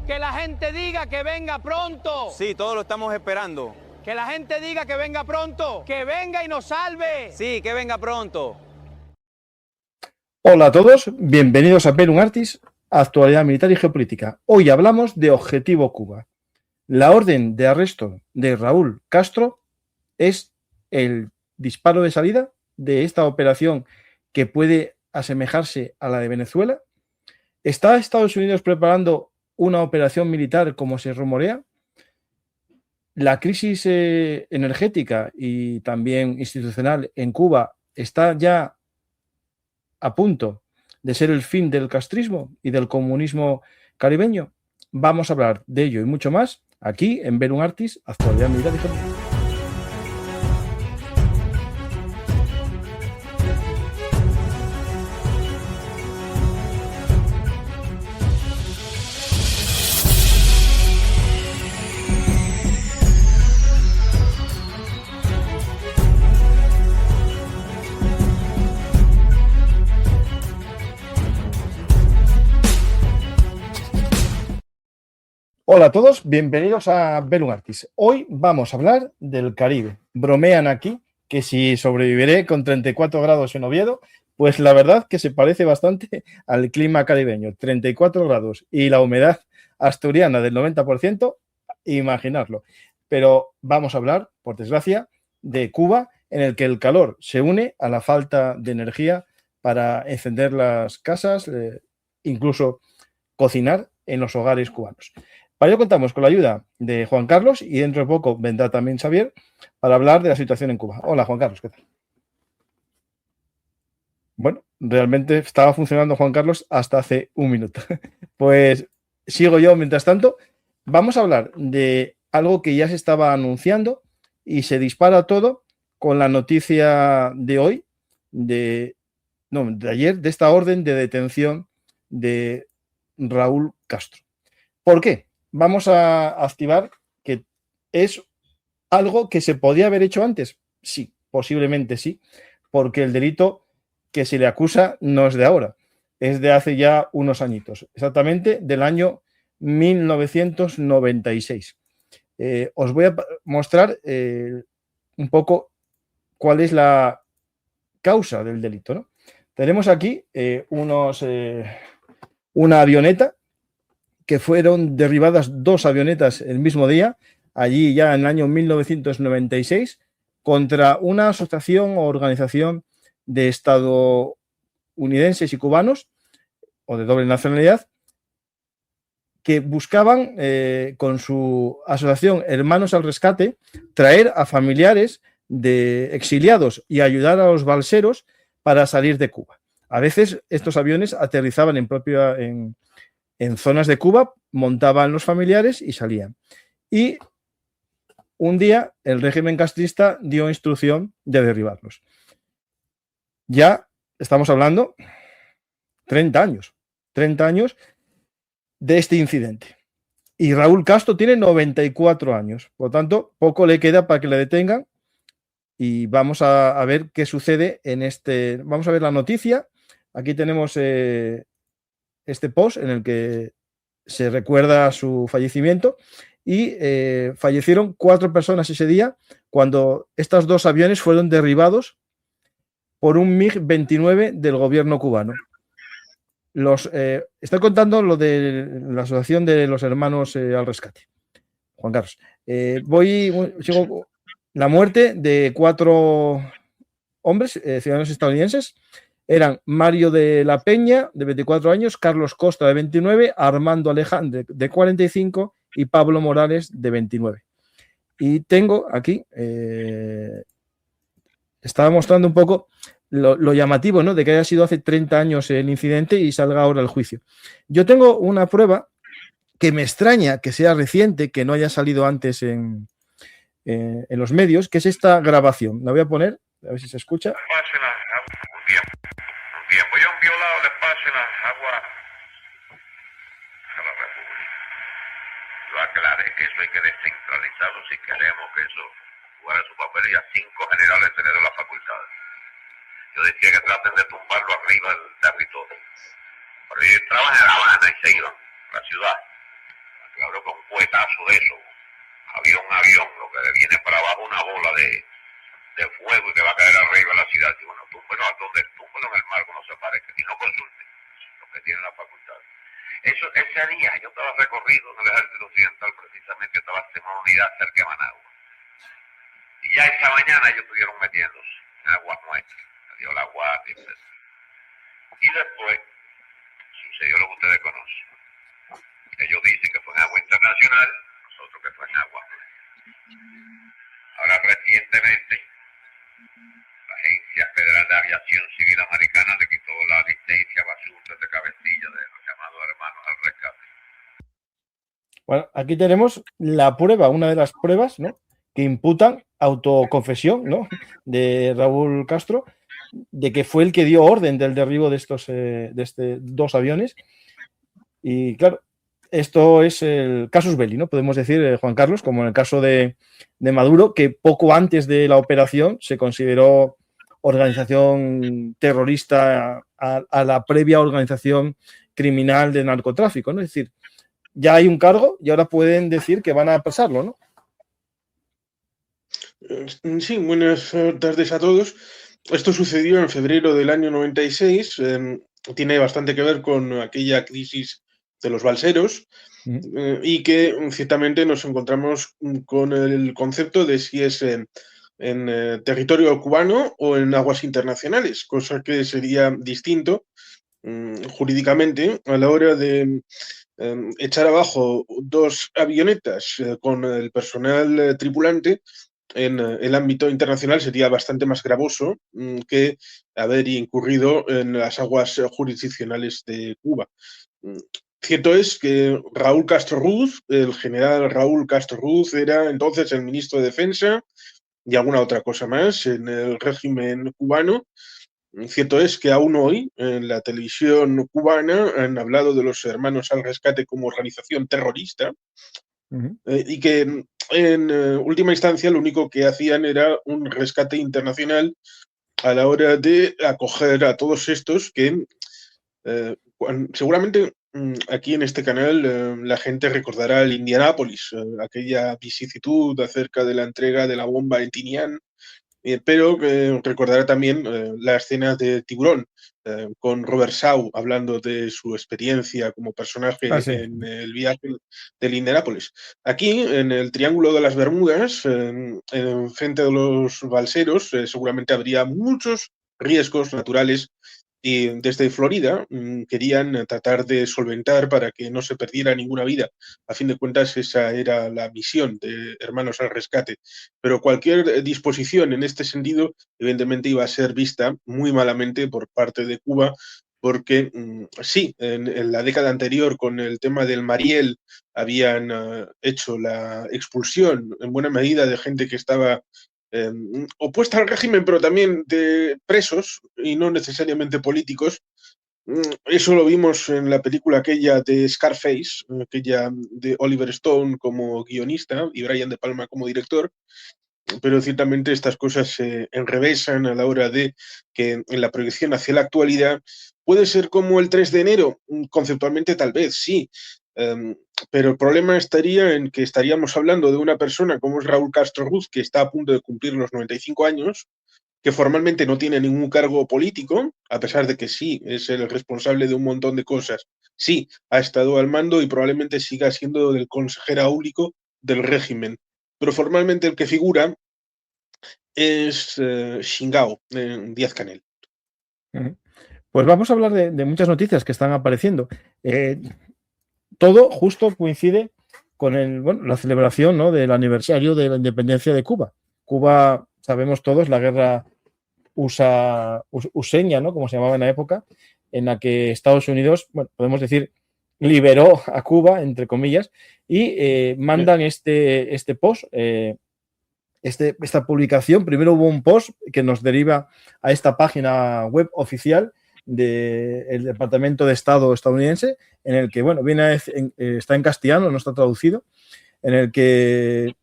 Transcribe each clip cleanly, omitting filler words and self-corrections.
Que la gente diga que venga pronto. Sí, todos lo estamos esperando. Que la gente diga que venga pronto. Que venga y nos salve. Sí, que venga pronto. Hola a todos, bienvenidos a Verum Artis, actualidad militar y geopolítica. Hoy hablamos de Objetivo Cuba. La orden de arresto de Raúl Castro es el disparo de salida de esta operación que puede asemejarse a la de Venezuela. ¿Está Estados Unidos preparando una operación militar como se rumorea? La crisis energética y también institucional en Cuba está ya a punto de ser el fin del castrismo y del comunismo caribeño. Vamos a hablar de ello y mucho más aquí en Verum Artis, actualidad militar y geopolítica. Hola a todos, bienvenidos a Verum Artis. Hoy vamos a hablar del Caribe. Bromean aquí que si sobreviviré con 34 grados en Oviedo, pues la verdad que se parece bastante al clima caribeño. 34 grados y la humedad asturiana del 90%, imaginarlo. Pero vamos a hablar, por desgracia, de Cuba, en el que el calor se une a la falta de energía para encender las casas, incluso cocinar en los hogares cubanos. Para ello contamos con la ayuda de Juan Carlos y dentro de poco vendrá también Xavier para hablar de la situación en Cuba. Hola, Juan Carlos, ¿qué tal? Bueno, realmente estaba funcionando Juan Carlos hasta hace un minuto. Pues sigo yo mientras tanto. Vamos a hablar de algo que ya se estaba anunciando y se dispara todo con la noticia de hoy, de ayer, de esta orden de detención de Raúl Castro. ¿Por qué? Vamos a activar que es algo que se podía haber hecho antes. Sí, posiblemente sí, porque el delito que se le acusa no es de ahora, es de hace ya unos añitos, exactamente del año 1996. Os voy a mostrar un poco cuál es la causa del delito, ¿no? Tenemos aquí una avioneta, que fueron derribadas dos avionetas el mismo día, allí ya en el año 1996, contra una asociación o organización de estadounidenses y cubanos, o de doble nacionalidad, que buscaban, con su asociación Hermanos al Rescate, traer a familiares de exiliados y ayudar a los balseros para salir de Cuba. A veces estos aviones aterrizaban en zonas de Cuba, montaban los familiares y salían. Y un día el régimen castrista dio instrucción de derribarlos. Ya estamos hablando 30 años de este incidente. Y Raúl Castro tiene 94 años. Por lo tanto, poco le queda para que le detengan. Y vamos a ver qué sucede en este. Vamos a ver la noticia. Aquí tenemos este post en el que se recuerda su fallecimiento y fallecieron 4 personas ese día cuando estos dos aviones fueron derribados por un MiG-29 del gobierno cubano. Estoy contando lo de la asociación de los Hermanos al Rescate. Juan Carlos, sigo la muerte de 4 hombres, ciudadanos estadounidenses. Eran Mario de la Peña, de 24 años, Carlos Costa, de 29, Armando Alejandre, de 45 y Pablo Morales, de 29. Y tengo aquí, estaba mostrando un poco lo llamativo, ¿no?, de que haya sido hace 30 años el incidente y salga ahora el juicio. Yo tengo una prueba que me extraña que sea reciente, que no haya salido antes en los medios, que es esta grabación. La voy a poner, a ver si se escucha. Voy a un violado le pasen las aguas a la República. Yo aclaré que eso hay que descentralizarlo si queremos que eso jugara su papel y a 5 generales tener las facultades. Yo decía que traten de tumbarlo arriba del territorio. Pero ellos entraban en La Habana y se iban a la ciudad. claro que un puetazo de eso, había un avión, lo que le viene para abajo una bola de fuego y que va a caer arriba de la ciudad. Y bueno, túmbelo en el mar cuando se aparezca y no consulte los que tienen la facultad. Ese día yo estaba recorrido en el ejército occidental, precisamente estaba en una unidad cerca de Managua. Y ya esa mañana ellos estuvieron metiéndose en aguas nuestras, dio la guardia, etc. Y después sucedió lo que ustedes conocen. Ellos dicen que fue en agua internacional, nosotros que fue en agua nuestra. Ahora recientemente la Agencia Federal de Aviación Civil Americana le quitó la licencia a asuntos de cabecilla de los llamados hermanos al rescate. Bueno, aquí tenemos la prueba, una de las pruebas, ¿no?, que imputan, autoconfesión, ¿no?, de Raúl Castro, de que fue el que dio orden del derribo de estos dos aviones. Y claro, esto es el casus belli, ¿no?, podemos decir, Juan Carlos, como en el caso de Maduro, que poco antes de la operación se consideró organización terrorista a la previa organización criminal de narcotráfico, ¿no? Es decir, ya hay un cargo y ahora pueden decir que van a pasarlo, ¿no? Sí, buenas tardes a todos. Esto sucedió en febrero del año 96. Tiene bastante que ver con aquella crisis de los balseros y que ciertamente nos encontramos con el concepto de si es en territorio cubano o en aguas internacionales, cosa que sería distinto jurídicamente a la hora de echar abajo dos avionetas con el personal tripulante. En el ámbito internacional sería bastante más gravoso que haber incurrido en las aguas jurisdiccionales de Cuba. Cierto es que Raúl Castro Ruz, el general Raúl Castro Ruz, era entonces el ministro de Defensa y alguna otra cosa más en el régimen cubano. Cierto es que aún hoy en la televisión cubana han hablado de los hermanos al rescate como organización terrorista y que en última instancia lo único que hacían era un rescate internacional a la hora de acoger a todos estos que seguramente aquí en este canal la gente recordará el Indianápolis, aquella vicisitud acerca de la entrega de la bomba en Tinian, pero recordará también la escena de Tiburón, con Robert Shaw hablando de su experiencia como personaje en el viaje del Indianápolis. Aquí, en el Triángulo de las Bermudas, frente de los balseros, seguramente habría muchos riesgos naturales y desde Florida querían tratar de solventar para que no se perdiera ninguna vida. A fin de cuentas, esa era la misión de Hermanos al Rescate. Pero cualquier disposición en este sentido, evidentemente, iba a ser vista muy malamente por parte de Cuba, porque sí, en la década anterior, con el tema del Mariel, habían hecho la expulsión en buena medida de gente que estaba opuesta al régimen, pero también de presos y no necesariamente políticos. Eso lo vimos en la película aquella de Scarface, aquella de Oliver Stone como guionista y Brian De Palma como director, pero ciertamente estas cosas se enrevesan a la hora de que en la proyección hacia la actualidad puede ser como el 3 de enero, conceptualmente tal vez, sí, pero el problema estaría en que estaríamos hablando de una persona como es Raúl Castro Ruz, que está a punto de cumplir los 95 años, que formalmente no tiene ningún cargo político, a pesar de que sí, es el responsable de un montón de cosas. Sí, ha estado al mando y probablemente siga siendo el consejero áulico del régimen. Pero formalmente el que figura es Xingao, Díaz-Canel. Pues vamos a hablar de muchas noticias que están apareciendo. Todo justo coincide con la celebración, ¿no?, del aniversario de la independencia de Cuba. Cuba, sabemos todos, la guerra useña, ¿no?, como se llamaba en la época, en la que Estados Unidos, bueno, podemos decir, liberó a Cuba, entre comillas, y mandan este post, esta publicación. Primero hubo un post que nos deriva a esta página web oficial del Departamento de Estado estadounidense, en el que, bueno, está en castellano, no está traducido, en el que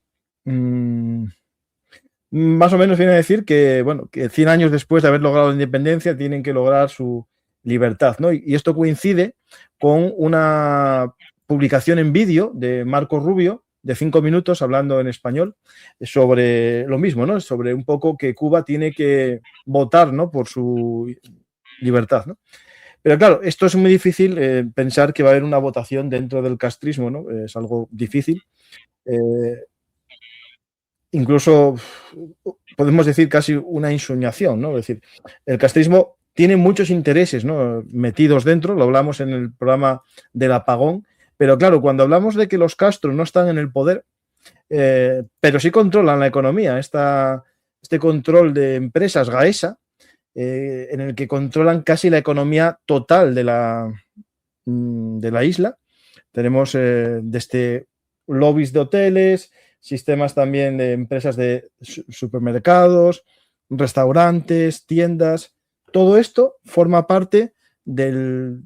más o menos viene a decir que, bueno, que 100 años después de haber logrado la independencia tienen que lograr su libertad, ¿no? Y esto coincide con una publicación en vídeo de Marco Rubio, de 5 minutos, hablando en español, sobre lo mismo, ¿no? Sobre un poco que Cuba tiene que votar, ¿no? Por su libertad, ¿no? Pero claro, esto es muy difícil pensar que va a haber una votación dentro del castrismo, ¿no? Es algo difícil. Incluso podemos decir casi una ensoñación, ¿no? Es decir, el castrismo tiene muchos intereses, ¿no? Metidos dentro, lo hablamos en el programa del apagón, pero claro, cuando hablamos de que los Castro no están en el poder, pero sí controlan la economía, este control de empresas Gaesa, en el que controlan casi la economía total de la isla. Tenemos desde lobbies de hoteles, sistemas también de empresas de supermercados, restaurantes, tiendas. Todo esto forma parte de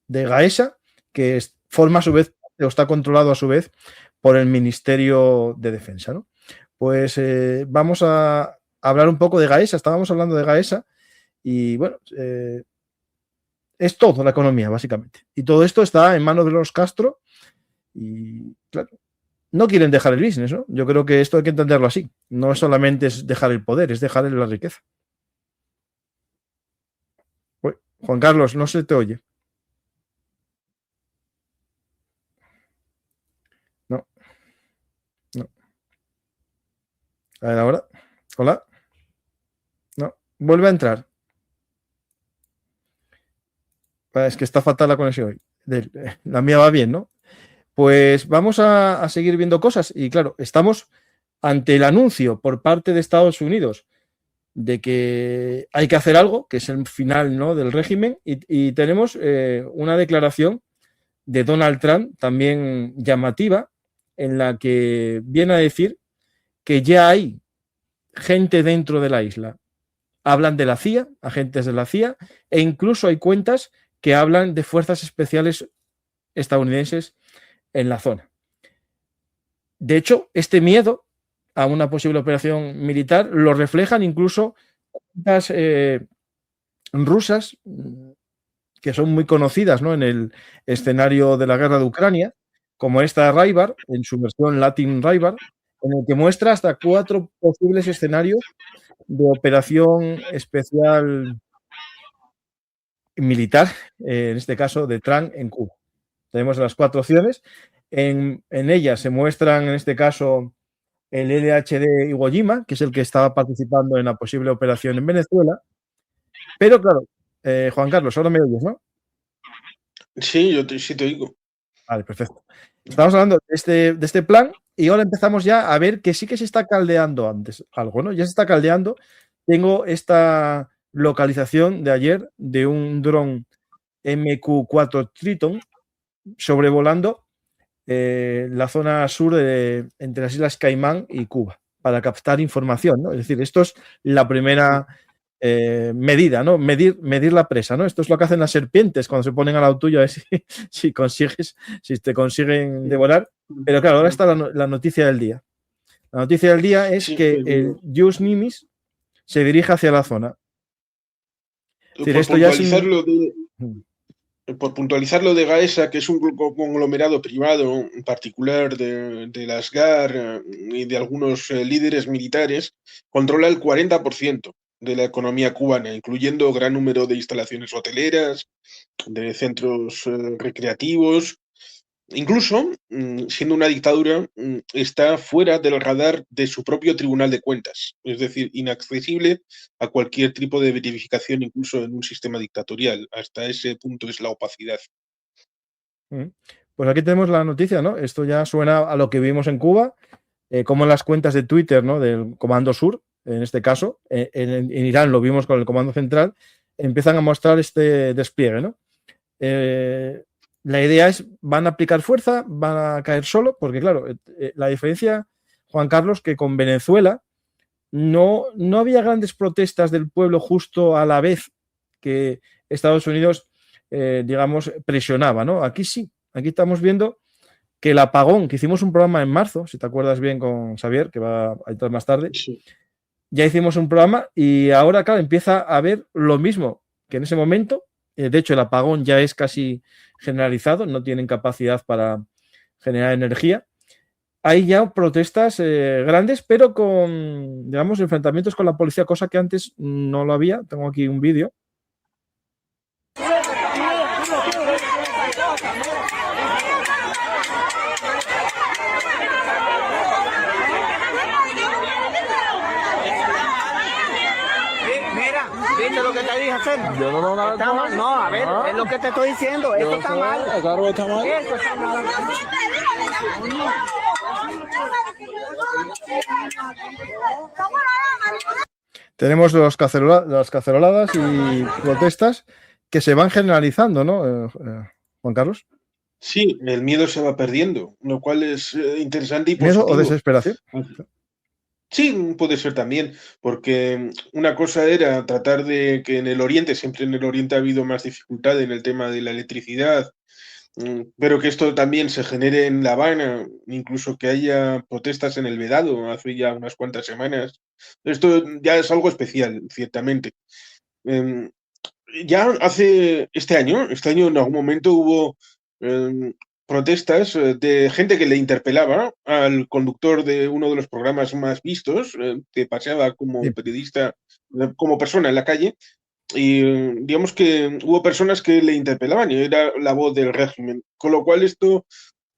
Gaesa, que forma a su vez, o está controlado a su vez, por el Ministerio de Defensa, ¿no? Pues vamos a hablar un poco de Gaesa. Estábamos hablando de Gaesa y, bueno, es todo la economía, básicamente. Y todo esto está en manos de los Castro y, claro, no quieren dejar el business, ¿no? Yo creo que esto hay que entenderlo así. No solamente es dejar el poder, es dejar la riqueza. Uy, Juan Carlos, no se te oye. No. A ver, ahora. Hola. No. Vuelve a entrar. Es que está fatal la conexión hoy. La mía va bien, ¿no? Pues vamos a seguir viendo cosas. Y claro, estamos ante el anuncio por parte de Estados Unidos de que hay que hacer algo, que es el final, ¿no?, del régimen, y tenemos una declaración de Donald Trump también llamativa, en la que viene a decir que ya hay gente dentro de la isla. Hablan de la CIA, agentes de la CIA, e incluso hay cuentas que hablan de fuerzas especiales estadounidenses en la zona. De hecho, este miedo a una posible operación militar lo reflejan incluso cuentas rusas que son muy conocidas, ¿no?, en el escenario de la guerra de Ucrania, como esta Raibar, en su versión Latin Raibar, en el que muestra hasta 4 posibles escenarios de operación especial militar, en este caso de Trump en Cuba. Tenemos las 4 opciones. En ellas se muestran, en este caso, el LHD Iwo Jima, que es el que estaba participando en la posible operación en Venezuela. Pero claro, Juan Carlos, ahora me oyes, ¿no? Sí, sí te oigo. Vale, perfecto. Estamos hablando de este plan y ahora empezamos ya a ver que sí que se está caldeando antes algo, ¿no? Ya se está caldeando. Tengo esta localización de ayer de un dron MQ-4 Triton sobrevolando la zona sur entre las Islas Caimán y Cuba para captar información, ¿no? Es decir, esto es la primera medida, ¿no? Medir la presa, ¿no? Esto es lo que hacen las serpientes cuando se ponen al lado tuyo a ver si te consiguen devorar. Pero claro, ahora está la noticia del día. La noticia del día es que el Yus Nimitz se dirige hacia la zona. Es decir, esto ya por puntualizar lo de Gaesa, que es un conglomerado privado, en particular de las GAR y de algunos líderes militares, controla el 40% de la economía cubana, incluyendo gran número de instalaciones hoteleras, de centros recreativos. Incluso, siendo una dictadura, está fuera del radar de su propio Tribunal de Cuentas, es decir, inaccesible a cualquier tipo de verificación, incluso en un sistema dictatorial. Hasta ese punto es la opacidad. Pues aquí tenemos la noticia, ¿no? Esto ya suena a lo que vimos en Cuba, como en las cuentas de Twitter, ¿no?, del Comando Sur, en este caso, en Irán lo vimos con el Comando Central, empiezan a mostrar este despliegue, ¿no? La idea es, van a aplicar fuerza, van a caer solo, porque claro, la diferencia, Juan Carlos, que con Venezuela no había grandes protestas del pueblo justo a la vez que Estados Unidos, digamos, presionaba, ¿no? Aquí sí, aquí estamos viendo que el apagón, que hicimos un programa en marzo, si te acuerdas bien con Xavier, que va a entrar más tarde, sí. Ya hicimos un programa y ahora, claro, empieza a haber lo mismo que en ese momento, De hecho, el apagón ya es casi generalizado, no tienen capacidad para generar energía. Hay ya protestas grandes, pero con, digamos, enfrentamientos con la policía, cosa que antes no lo había. Tengo aquí un vídeo. Mira, ¿viste lo que te dije hacer? Yo no lo hago. Está mal. No, a ver, es lo que te estoy diciendo. Esto está mal. Claro, está mal. Esto está mal. Tenemos las caceroladas y protestas que se van generalizando, ¿no, Juan Carlos? Sí, el miedo se va perdiendo, lo cual es interesante y ¿Miedo positivo. o desesperación? Sí, puede ser también, porque una cosa era tratar de que en el Oriente, siempre en el Oriente ha habido más dificultad en el tema de la electricidad, pero que esto también se genere en La Habana, incluso que haya protestas en el Vedado hace ya unas cuantas semanas. Esto ya es algo especial, ciertamente. Ya hace este año en algún momento hubo protestas de gente que le interpelaba al conductor de uno de los programas más vistos, que paseaba como periodista, como persona en la calle, y digamos que hubo personas que le interpelaban y era la voz del régimen, con lo cual esto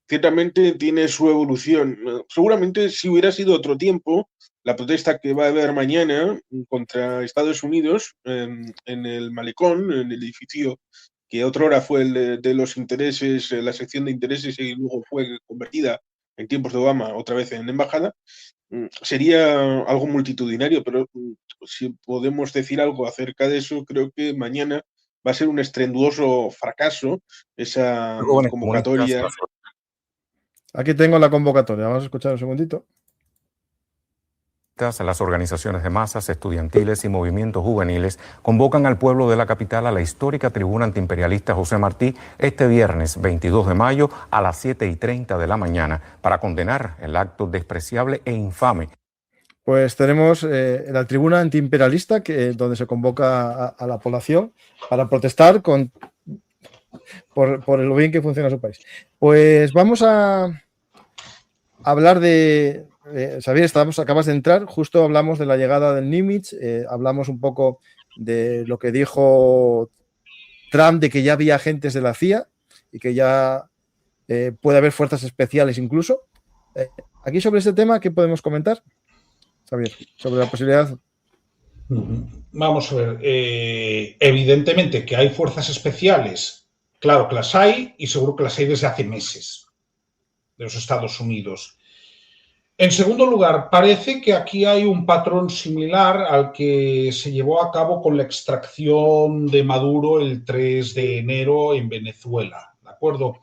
ciertamente tiene su evolución. Seguramente si hubiera sido otro tiempo, la protesta que va a haber mañana contra Estados Unidos en el Malecón, en el edificio que otrora fue el de los intereses, la sección de intereses, y luego fue convertida en tiempos de Obama otra vez en embajada, sería algo multitudinario, pero si podemos decir algo acerca de eso, creo que mañana va a ser un estruendoso fracaso esa convocatoria. Aquí tengo la convocatoria, vamos a escuchar un segundito. Las organizaciones de masas, estudiantiles y movimientos juveniles convocan al pueblo de la capital a la histórica tribuna antiimperialista José Martí este viernes 22 de mayo a las 7:30 de la mañana para condenar el acto despreciable e infame. Pues tenemos la tribuna antiimperialista donde se convoca a la población para protestar por lo bien que funciona su país. Pues vamos a hablar de... Xavier, acabas de entrar, justo hablamos de la llegada del Nimitz, hablamos un poco de lo que dijo Trump, de que ya había agentes de la CIA y que ya puede haber fuerzas especiales incluso. Aquí sobre este tema, ¿qué podemos comentar, Xavier? Sobre la posibilidad... Vamos a ver, evidentemente que hay fuerzas especiales, claro que las hay y seguro que las hay desde hace meses de los Estados Unidos. En segundo lugar, parece que aquí hay un patrón similar al que se llevó a cabo con la extracción de Maduro el 3 de enero en Venezuela, ¿de acuerdo?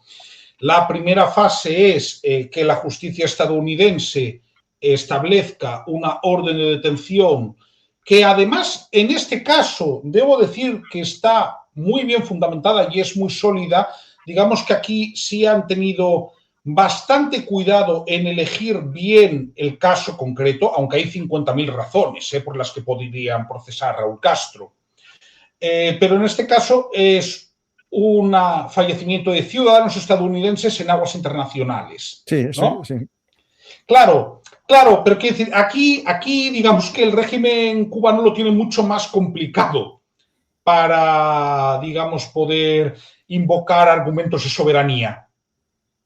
La primera fase es que la justicia estadounidense establezca una orden de detención que además, en este caso, debo decir que está muy bien fundamentada y es muy sólida. Digamos que aquí sí han tenido bastante cuidado en elegir bien el caso concreto, aunque hay 50.000 razones por las que podrían procesar a Raúl Castro. Pero en este caso es un fallecimiento de ciudadanos estadounidenses en aguas internacionales. Sí, ¿no? sí. Claro, pero quiero decir, aquí digamos que el régimen cubano lo tiene mucho más complicado para, digamos, poder invocar argumentos de soberanía,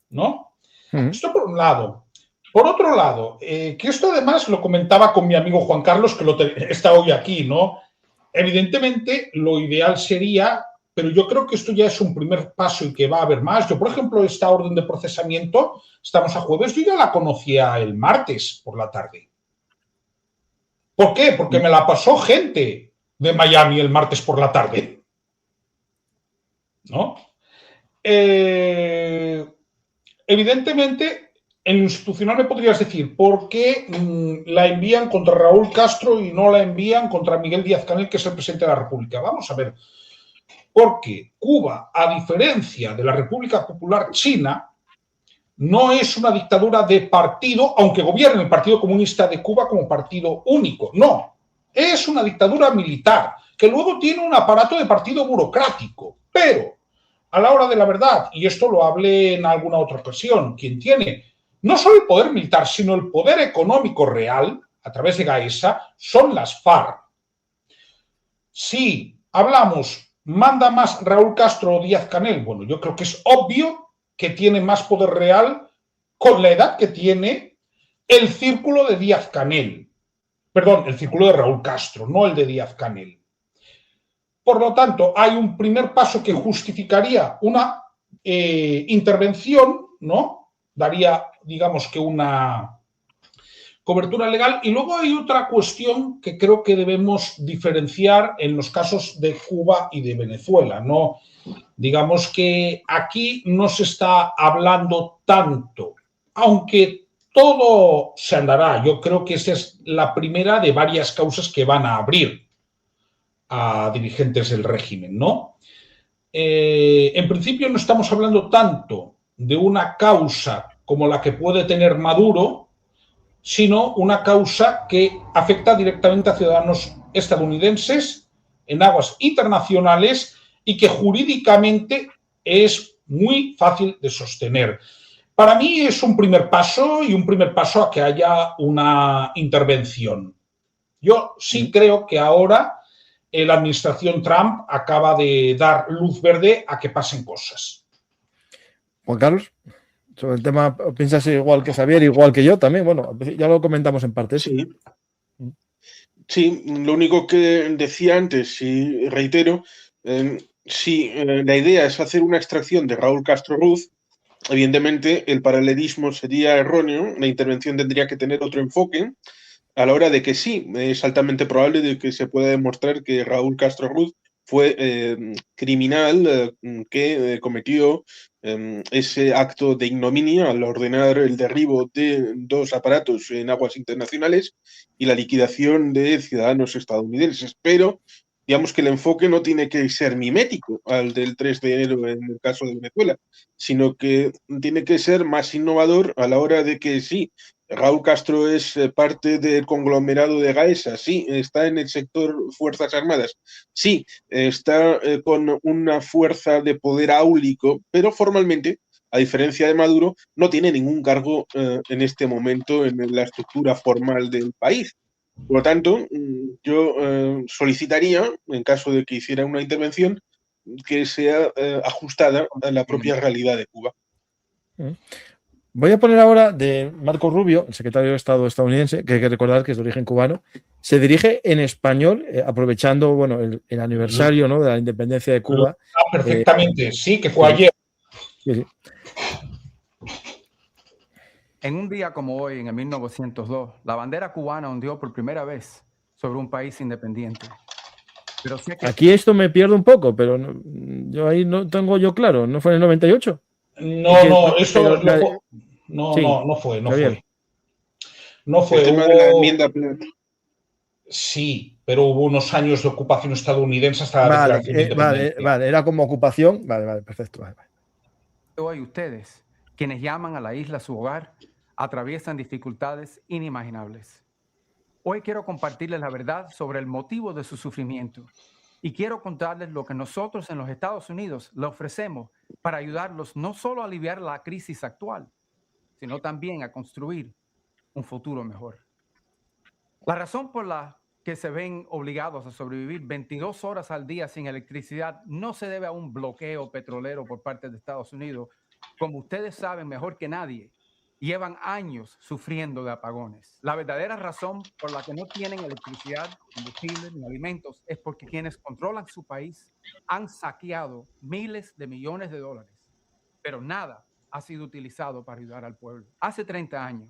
¿no? Esto por un lado. Por otro lado, que esto además lo comentaba con mi amigo Juan Carlos, que está hoy aquí, ¿no? Evidentemente, lo ideal sería, pero yo creo que esto ya es un primer paso y que va a haber más. Yo, por ejemplo, esta orden de procesamiento, estamos a jueves, yo ya la conocía el martes por la tarde. ¿Por qué? Porque me la pasó gente de Miami el martes por la tarde, ¿no? Evidentemente, en lo institucional me podrías decir por qué la envían contra Raúl Castro y no la envían contra Miguel Díaz-Canel, que es el presidente de la República. Vamos a ver, porque Cuba, a diferencia de la República Popular China, no es una dictadura de partido, aunque gobierne el Partido Comunista de Cuba como partido único. No, es una dictadura militar. que luego tiene un aparato de partido burocrático, pero a la hora de la verdad, y esto lo hablé en alguna otra ocasión, quien tiene no solo el poder militar, sino el poder económico real, a través de Gaesa, son las FARC. Si hablamos, ¿manda más Raúl Castro o Díaz-Canel? Bueno, yo creo que es obvio que tiene más poder real con la edad que tiene el círculo de Díaz-Canel. Perdón, el círculo de Raúl Castro, no el de Díaz-Canel. Por lo tanto, hay un primer paso que justificaría una intervención, ¿no? Daría, digamos que una cobertura legal. Y luego hay otra cuestión que creo que debemos diferenciar en los casos de Cuba y de Venezuela, ¿no? Digamos que aquí no se está hablando tanto, aunque todo se andará. Yo creo que esa es la primera de varias causas que van a abrir a dirigentes del régimen, ¿no? En principio no estamos hablando tanto de una causa como la que puede tener Maduro, sino una causa que afecta directamente a ciudadanos estadounidenses en aguas internacionales y que jurídicamente es muy fácil de sostener. Para mí es un primer paso y un primer paso a que haya una intervención. Yo sí creo que ahora la administración Trump acaba de dar luz verde a que pasen cosas. Juan Carlos, sobre el tema, ¿piensas igual que Xavier, igual que yo también? Bueno, ya lo comentamos en parte. Sí. Sí, lo único que decía antes, y reitero, si la idea es hacer una extracción de Raúl Castro Ruz, evidentemente el paralelismo sería erróneo, la intervención tendría que tener otro enfoque, a la hora de que sí, es altamente probable de que se pueda demostrar que Raúl Castro Ruz fue criminal que cometió ese acto de ignominia al ordenar el derribo de 2 aparatos en aguas internacionales y la liquidación de ciudadanos estadounidenses. Pero digamos que el enfoque no tiene que ser mimético al del 3 de enero en el caso de Venezuela, sino que tiene que ser más innovador a la hora de que sí, Raúl Castro es parte del conglomerado de Gaesa, sí, está en el sector Fuerzas Armadas, sí, está con una fuerza de poder áulico, pero formalmente, a diferencia de Maduro, no tiene ningún cargo en este momento en la estructura formal del país. Por lo tanto, yo solicitaría, en caso de que hiciera una intervención, que sea ajustada a la propia realidad de Cuba. Voy a poner ahora de Marco Rubio, el secretario de Estado estadounidense, que hay que recordar que es de origen cubano. Se dirige en español, aprovechando bueno, el aniversario, ¿no?, de la independencia de Cuba. Perfectamente, sí, que fue ayer. Sí. En un día como hoy, en el 1902, la bandera cubana ondeó por primera vez sobre un país independiente. Pero sé que... Aquí esto me pierdo un poco, pero no, yo ahí no tengo yo claro. ¿No fue en el 98? No, eso no fue. No fue. El tema de la enmienda plena. Sí, pero hubo unos años de ocupación estadounidense hasta la declaración de independencia. Vale, era como ocupación. Vale, perfecto. Vale. Hoy ustedes, quienes llaman a la isla su hogar, atraviesan dificultades inimaginables. Hoy quiero compartirles la verdad sobre el motivo de su sufrimiento y quiero contarles lo que nosotros en los Estados Unidos le ofrecemos para ayudarlos no solo a aliviar la crisis actual, sino también a construir un futuro mejor. La razón por la que se ven obligados a sobrevivir 22 horas al día sin electricidad no se debe a un bloqueo petrolero por parte de Estados Unidos. Como ustedes saben mejor que nadie, llevan años sufriendo de apagones. La verdadera razón por la que no tienen electricidad, combustible ni alimentos es porque quienes controlan su país han saqueado miles de millones de dólares, pero nada ha sido utilizado para ayudar al pueblo. Hace 30 años,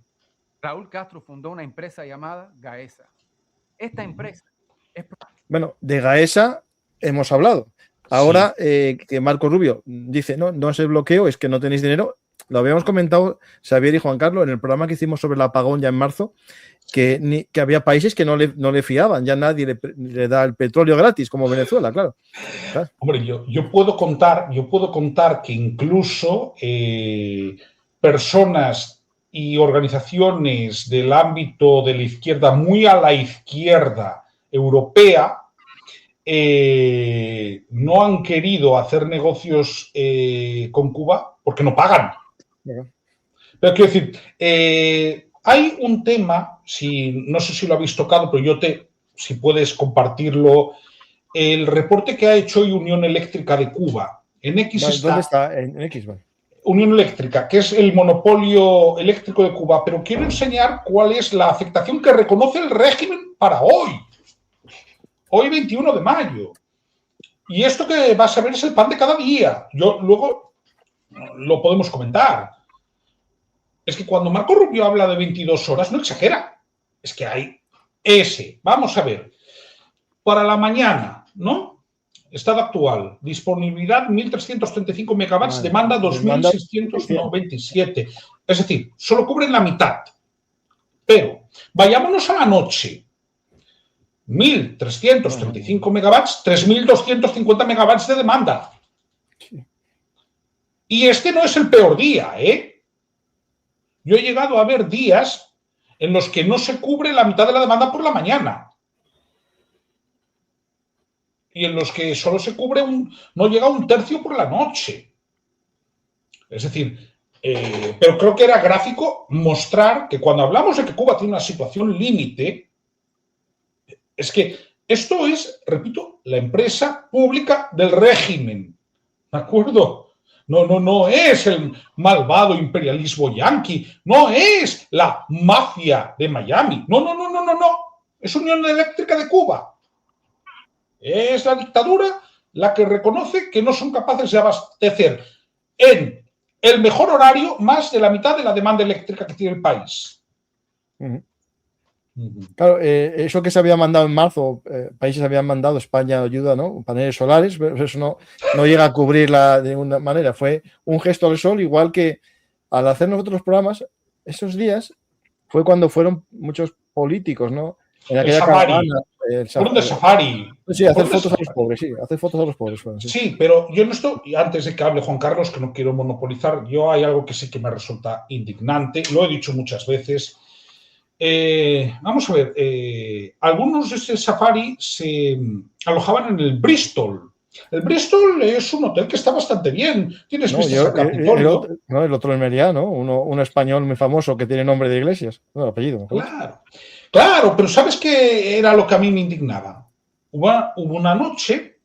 Raúl Castro fundó una empresa llamada Gaesa. Esta empresa es... Bueno, de Gaesa hemos hablado. Ahora que Marco Rubio dice, no es el bloqueo, es que no tenéis dinero. Lo habíamos comentado Xavier y Juan Carlos en el programa que hicimos sobre el apagón ya en marzo, que había países que no le fiaban, ya nadie le da el petróleo gratis, como Venezuela, claro. Hombre, yo puedo contar que incluso personas y organizaciones del ámbito de la izquierda, muy a la izquierda europea, no han querido hacer negocios con Cuba porque no pagan. Pero quiero decir, hay un tema, no sé si lo habéis tocado, pero si puedes compartirlo, el reporte que ha hecho hoy Unión Eléctrica de Cuba. En X ¿Dónde está? En X, vale. Unión Eléctrica, que es el monopolio eléctrico de Cuba, pero quiero enseñar cuál es la afectación que reconoce el régimen para hoy 21 de mayo. Y esto que vas a ver es el pan de cada día. Luego lo podemos comentar. Es que cuando Marco Rubio habla de 22 horas, no exagera. Es que hay vamos a ver, para la mañana, ¿no? Estado actual, disponibilidad 1.335 megawatts, demanda 2.697. Es decir, solo cubren la mitad. Pero vayámonos a la noche. 1.335 megawatts, 3.250 megawatts de demanda. Y este no es el peor día, ¿eh? Yo he llegado a ver días en los que no se cubre la mitad de la demanda por la mañana. Y en los que solo se cubre no llega a un tercio por la noche. Es decir, pero creo que era gráfico mostrar que cuando hablamos de que Cuba tiene una situación límite, es que esto es, repito, la empresa pública del régimen. ¿De acuerdo? No es el malvado imperialismo yanqui, no es la mafia de Miami. No. Es Unión Eléctrica de Cuba. Es la dictadura la que reconoce que no son capaces de abastecer en el mejor horario más de la mitad de la demanda eléctrica que tiene el país. Claro, eso que se había mandado en marzo, países habían mandado, España ayuda, ¿no? Paneles solares, pero eso no llega a cubrirla de ninguna manera. Fue un gesto al sol, igual que al hacer nosotros programas, esos días fue cuando fueron muchos políticos, ¿no? En aquella caravana. Fueron de safari. Sí, hacer fotos a los pobres, sí. Hacer fotos a los pobres. Fueron, sí. Sí, pero yo no estoy, y antes de que hable Juan Carlos, que no quiero monopolizar, yo hay algo que sí que me resulta indignante, lo he dicho muchas veces. Vamos a ver, algunos de ese safari se alojaban en el Bristol. El Bristol es un hotel que está bastante bien. Tienes vistas al Capitolio. El otro en Meriá, ¿no? Un español muy famoso que tiene nombre de Iglesias. No, el apellido. Claro, pero ¿sabes qué era lo que a mí me indignaba? Hubo una noche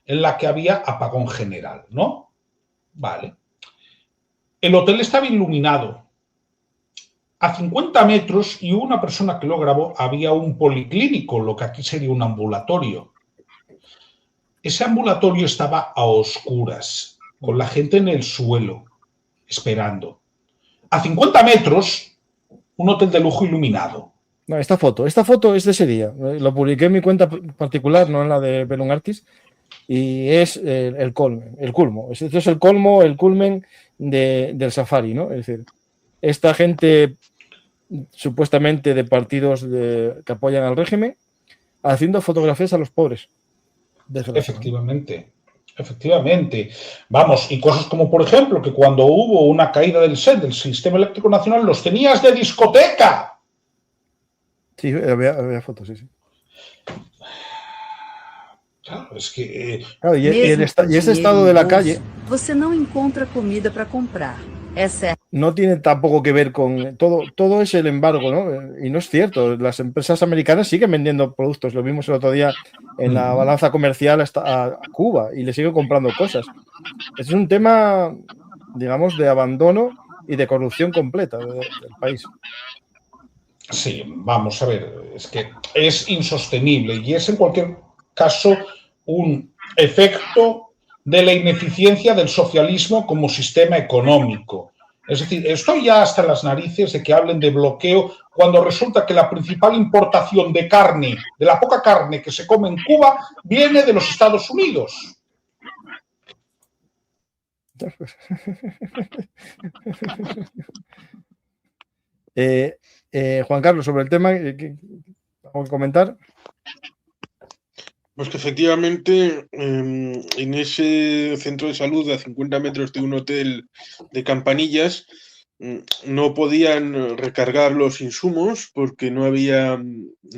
en la que había apagón general, ¿no? Vale. El hotel estaba iluminado. A 50 metros, y una persona que lo grabó, había un policlínico, lo que aquí sería un ambulatorio. Ese ambulatorio estaba a oscuras, con la gente en el suelo, esperando. A 50 metros, un hotel de lujo iluminado. No, esta foto es de ese día. Lo publiqué en mi cuenta particular, no en la de Belum Artis, y es el culmo. Esto es el culmen del safari, ¿no? Es decir, esta gente supuestamente de partidos que apoyan al régimen haciendo fotografías a los pobres. Efectivamente. Vamos, y cosas como, por ejemplo, que cuando hubo una caída del Sistema Eléctrico Nacional, los tenías de discoteca. Sí, había fotos, sí. Claro, es que... Claro, y ese estado de la calle... Você não encontra comida para comprar. No tiene tampoco que ver con... Todo es el embargo, ¿no? Y no es cierto. Las empresas americanas siguen vendiendo productos. Lo vimos el otro día en la balanza comercial a Cuba y le siguen comprando cosas. Es un tema, digamos, de abandono y de corrupción completa del país. Sí, vamos a ver, es que es insostenible y es en cualquier caso un efecto de la ineficiencia del socialismo como sistema económico. Es decir, estoy ya hasta las narices de que hablen de bloqueo cuando resulta que la principal importación de carne, de la poca carne que se come en Cuba, viene de los Estados Unidos. Juan Carlos, sobre el tema, ¿vamos a comentar? Pues que efectivamente en ese centro de salud a 50 metros de un hotel de Campanillas no podían recargar los insumos porque no había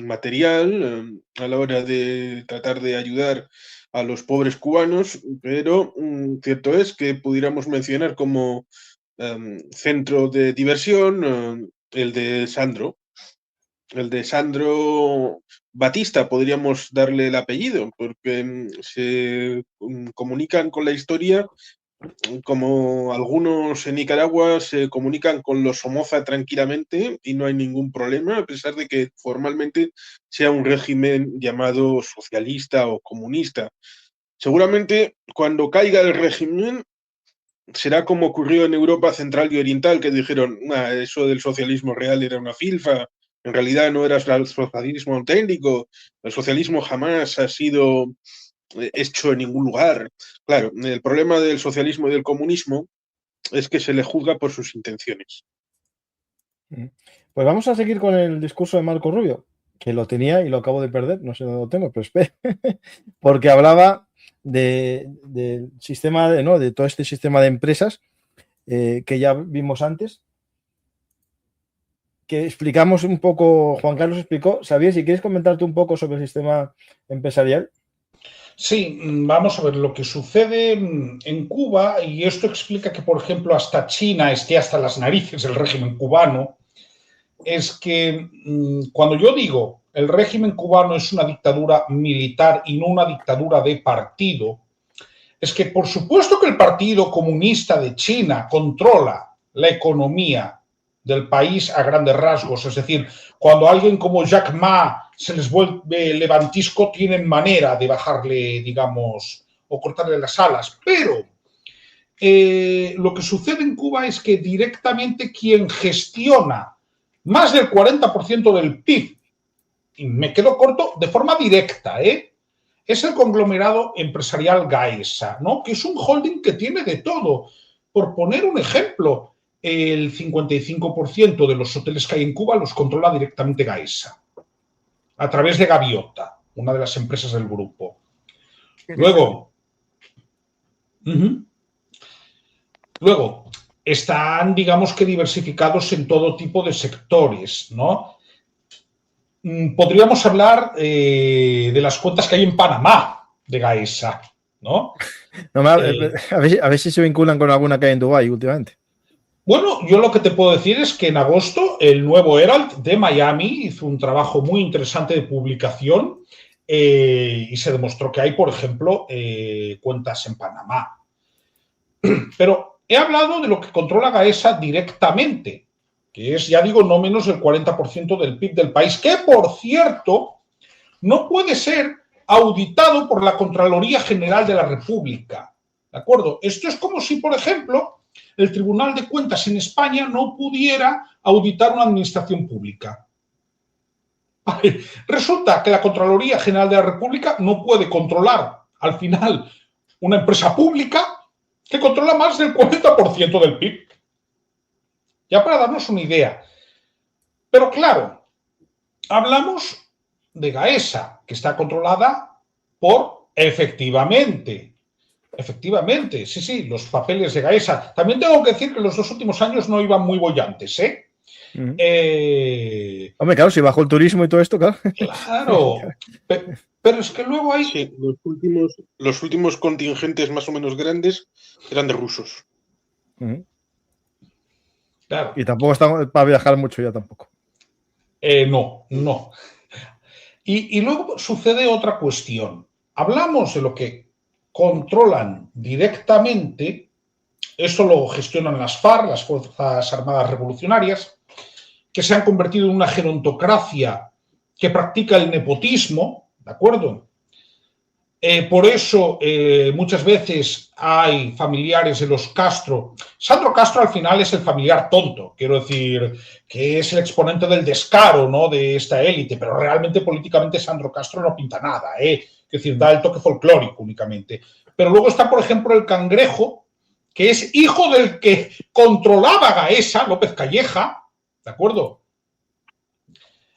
material a la hora de tratar de ayudar a los pobres cubanos, pero cierto es que pudiéramos mencionar como centro de diversión el de Sandro. El de Sandro Batista, podríamos darle el apellido, porque se comunican con la historia como algunos en Nicaragua se comunican con los Somoza tranquilamente y no hay ningún problema, a pesar de que formalmente sea un régimen llamado socialista o comunista. Seguramente cuando caiga el régimen será como ocurrió en Europa Central y Oriental, que dijeron, eso del socialismo real era una filfa, en realidad no era el socialismo auténtico, el socialismo jamás ha sido hecho en ningún lugar. Claro, el problema del socialismo y del comunismo es que se le juzga por sus intenciones. Pues vamos a seguir con el discurso de Marco Rubio, que lo tenía y lo acabo de perder, no sé dónde lo tengo, pero espera, porque hablaba del sistema, de todo este sistema de empresas que ya vimos antes, que explicamos un poco, Juan Carlos explicó. Xavier, si quieres comentarte un poco sobre el sistema empresarial. Sí, vamos a ver lo que sucede en Cuba, y esto explica que, por ejemplo, hasta China esté hasta las narices del régimen cubano, es que cuando yo digo el régimen cubano es una dictadura militar y no una dictadura de partido, es que por supuesto que el Partido Comunista de China controla la economía del país a grandes rasgos, es decir, cuando a alguien como Jack Ma se les vuelve levantisco, tienen manera de bajarle, digamos, o cortarle las alas, pero lo que sucede en Cuba es que directamente quien gestiona más del 40% del PIB, y me quedo corto, de forma directa, es el conglomerado empresarial Gaesa, ¿no? Que es un holding que tiene de todo. Por poner un ejemplo, el 55% de los hoteles que hay en Cuba los controla directamente Gaesa, a través de Gaviota, una de las empresas del grupo. Luego, están, digamos que diversificados en todo tipo de sectores, ¿no? Podríamos hablar de las cuentas que hay en Panamá de Gaesa, ¿no? A ver si se vinculan con alguna que hay en Dubái últimamente. Bueno, yo lo que te puedo decir es que en agosto el Nuevo Herald de Miami hizo un trabajo muy interesante de publicación y se demostró que hay, por ejemplo, cuentas en Panamá. Pero he hablado de lo que controla Gaesa directamente, que es, ya digo, no menos del 40% del PIB del país, que, por cierto, no puede ser auditado por la Contraloría General de la República. ¿De acuerdo? Esto es como si, por ejemplo, el Tribunal de Cuentas en España no pudiera auditar una administración pública. Vale. Resulta que la Contraloría General de la República no puede controlar, al final, una empresa pública que controla más del 40% del PIB. Ya para darnos una idea. Pero claro, hablamos de Gaesa, que está controlada por, efectivamente, sí, los papeles de Gaesa. También tengo que decir que los 2 últimos años no iban muy bollantes, Hombre, claro, si bajó el turismo y todo esto, claro. Claro, pero es que luego hay... Sí, los últimos contingentes más o menos grandes eran de rusos. Claro. Y tampoco está para viajar mucho ya tampoco. No. Y luego sucede otra cuestión. Hablamos de lo que controlan directamente, eso lo gestionan las FARC, las Fuerzas Armadas Revolucionarias, que se han convertido en una gerontocracia que practica el nepotismo, ¿de acuerdo? Por eso muchas veces hay familiares de los Castro. Sandro Castro al final es el familiar tonto, quiero decir, que es el exponente del descaro, ¿no?, de esta élite, pero realmente políticamente Sandro Castro no pinta nada, es decir, da el toque folclórico únicamente. Pero luego está, por ejemplo, el Cangrejo, que es hijo del que controlaba Gaesa, López Calleja, ¿de acuerdo?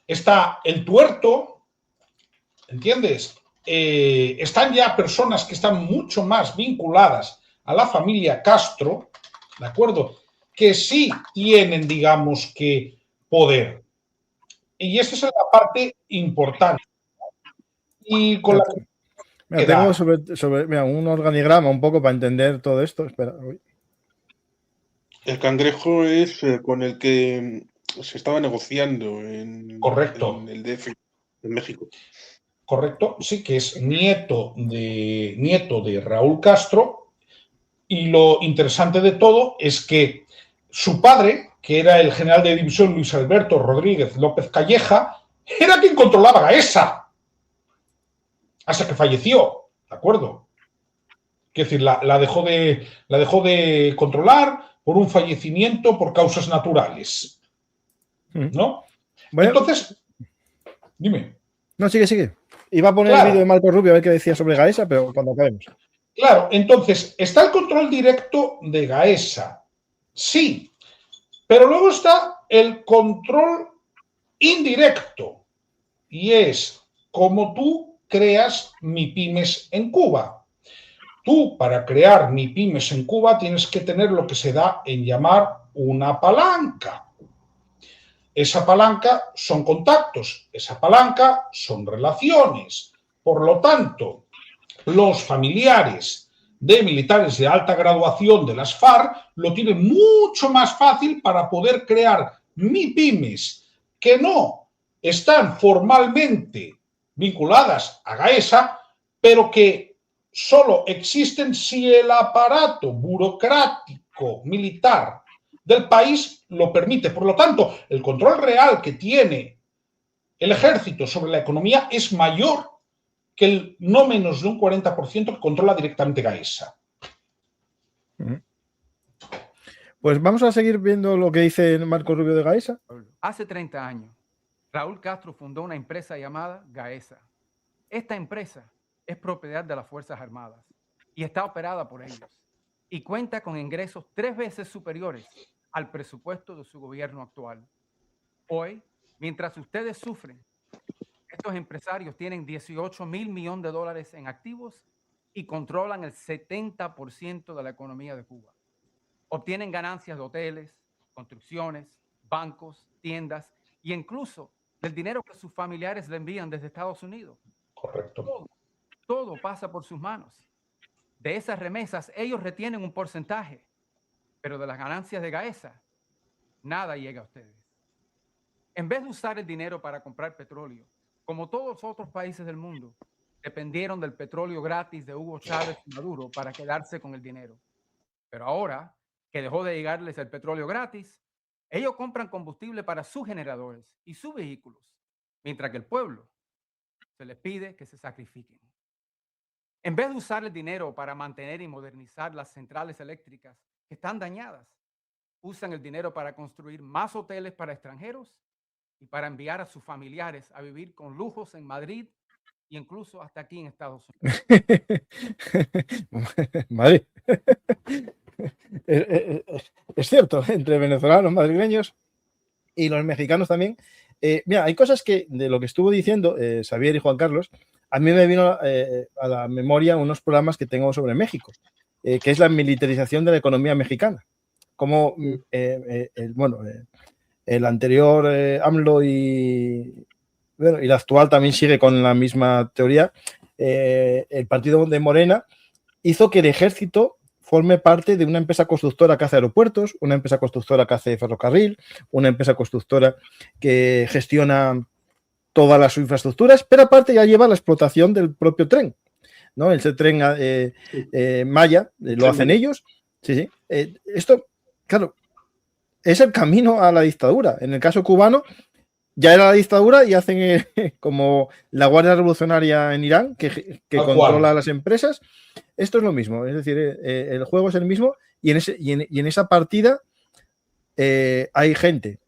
Está el Tuerto, ¿entiendes? Están ya personas que están mucho más vinculadas a la familia Castro, ¿de acuerdo? que sí tienen, digamos que, poder. Y esta es la parte importante. Y con la que Mira, tengo mira, un organigrama un poco para entender todo esto. Espera. Uy. El cangrejo es con el que se estaba negociando en el DF, en México. Correcto, sí, que es nieto de Raúl Castro. Y lo interesante de todo es que su padre, que era el general de división Luis Alberto Rodríguez López Calleja, era quien controlaba Gaesa. Hasta que falleció, ¿de acuerdo? Es decir, la dejó de controlar por un fallecimiento por causas naturales. ¿No? Bueno, entonces, dime. No, sigue. Iba a poner el vídeo de Marco Rubio a ver qué decía sobre Gaesa, pero cuando acabemos. Claro, entonces, está el control directo de Gaesa. Sí, pero luego está el control indirecto. Y es como tú creas MIPYMES en Cuba. Tú, para crear MIPYMES en Cuba, tienes que tener lo que se da en llamar una palanca. Esa palanca son contactos, esa palanca son relaciones. Por lo tanto, los familiares de militares de alta graduación de las FARC lo tienen mucho más fácil para poder crear MIPYMES que no están formalmente vinculadas a Gaesa, pero que solo existen si el aparato burocrático militar del país lo permite. Por lo tanto, el control real que tiene el ejército sobre la economía es mayor que el no menos de un 40% que controla directamente Gaesa. Pues vamos a seguir viendo lo que dice Marco Rubio de Gaesa. Hace 30 años, Raúl Castro fundó una empresa llamada Gaesa. Esta empresa es propiedad de las Fuerzas Armadas y está operada por ellos y cuenta con ingresos 3 veces superiores al presupuesto de su gobierno actual. Hoy, mientras ustedes sufren, estos empresarios tienen $18,000 millones en activos y controlan el 70% de la economía de Cuba. Obtienen ganancias de hoteles, construcciones, bancos, tiendas e incluso del dinero que sus familiares le envían desde Estados Unidos. Correcto. Todo pasa por sus manos. De esas remesas, ellos retienen un porcentaje, pero de las ganancias de Gaesa, nada llega a ustedes. En vez de usar el dinero para comprar petróleo, como todos los otros países del mundo, dependieron del petróleo gratis de Hugo Chávez y Maduro para quedarse con el dinero. Pero ahora que dejó de llegarles el petróleo gratis, ellos compran combustible para sus generadores y sus vehículos, mientras que el pueblo se les pide que se sacrifiquen. En vez de usar el dinero para mantener y modernizar las centrales eléctricas que están dañadas, usan el dinero para construir más hoteles para extranjeros y para enviar a sus familiares a vivir con lujos en Madrid e incluso hasta aquí en Estados Unidos. Vale. Es cierto, entre venezolanos, madrileños y los mexicanos también. Mira, hay cosas que de lo que estuvo diciendo Xavier y Juan Carlos, a mí me vino a la memoria unos programas que tengo sobre México, que es la militarización de la economía mexicana. Como el anterior AMLO y el actual también sigue con la misma teoría. El partido de Morena hizo que el ejército forme parte de una empresa constructora que hace aeropuertos, una empresa constructora que hace ferrocarril, una empresa constructora que gestiona todas las infraestructuras, pero aparte ya lleva la explotación del propio tren, ¿no? Ese tren Maya lo hacen ellos. Sí. Esto, claro, es el camino a la dictadura. En el caso cubano, ya era la dictadura y hacen como la Guardia Revolucionaria en Irán, que controla las empresas. Esto es lo mismo, es decir, el juego es el mismo y en esa partida hay gente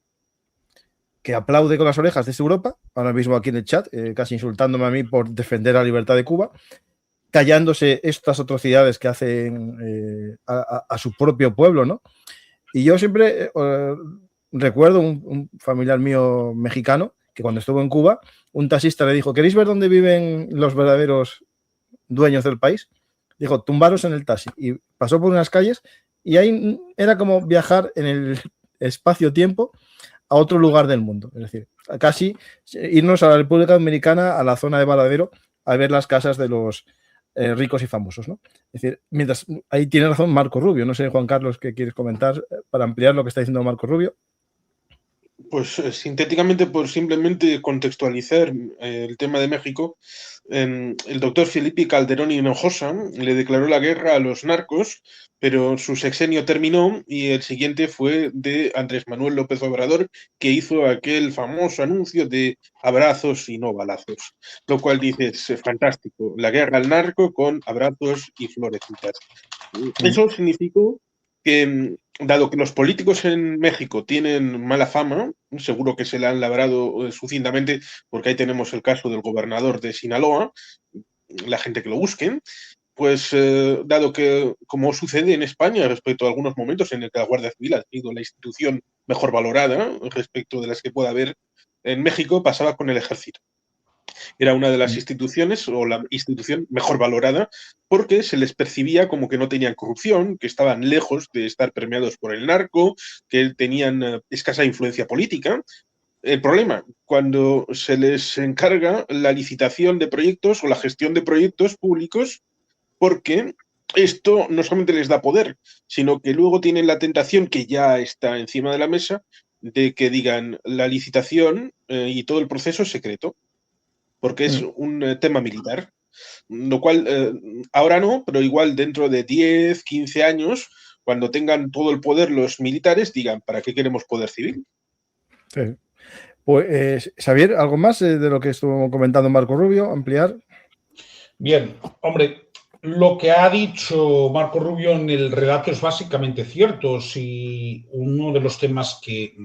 que aplaude con las orejas desde Europa, ahora mismo aquí en el chat, casi insultándome a mí por defender la libertad de Cuba, callándose estas atrocidades que hacen a su propio pueblo, ¿no? Y yo siempre recuerdo un familiar mío mexicano que cuando estuvo en Cuba, un taxista le dijo: ¿queréis ver dónde viven los verdaderos dueños del país? Dijo: tumbaros en el taxi. Y pasó por unas calles y ahí era como viajar en el espacio-tiempo a otro lugar del mundo. Es decir, casi irnos a la República Dominicana, a la zona de Varadero, a ver las casas de los ricos y famosos, ¿no? Es decir, mientras ahí tiene razón Marco Rubio. No sé, Juan Carlos, ¿qué quieres comentar para ampliar lo que está diciendo Marco Rubio? Pues sintéticamente, por simplemente contextualizar el tema de México, el doctor Felipe Calderón Hinojosa le declaró la guerra a los narcos, pero su sexenio terminó y el siguiente fue de Andrés Manuel López Obrador, que hizo aquel famoso anuncio de abrazos y no balazos, lo cual dices, fantástico, la guerra al narco con abrazos y florecitas. Eso significó que, dado que los políticos en México tienen mala fama, seguro que se la han labrado sucintamente, porque ahí tenemos el caso del gobernador de Sinaloa, la gente que lo busquen, pues dado que, como sucede en España respecto a algunos momentos en el que la Guardia Civil ha sido la institución mejor valorada respecto de las que pueda haber en México, pasaba con el ejército. Era una de las instituciones o la institución mejor valorada porque se les percibía como que no tenían corrupción, que estaban lejos de estar permeados por el narco, que tenían escasa influencia política. El problema, cuando se les encarga la licitación de proyectos o la gestión de proyectos públicos, porque esto no solamente les da poder, sino que luego tienen la tentación, que ya está encima de la mesa, de que digan la licitación y todo el proceso es secreto, porque es un tema militar, lo cual ahora no, pero igual dentro de 10, 15 años, cuando tengan todo el poder los militares, digan, ¿para qué queremos poder civil? Sí. Pues, Xavier, ¿algo más de lo que estuvo comentando Marco Rubio? ¿Ampliar? Bien, hombre, lo que ha dicho Marco Rubio en el relato es básicamente cierto. Si uno de los temas que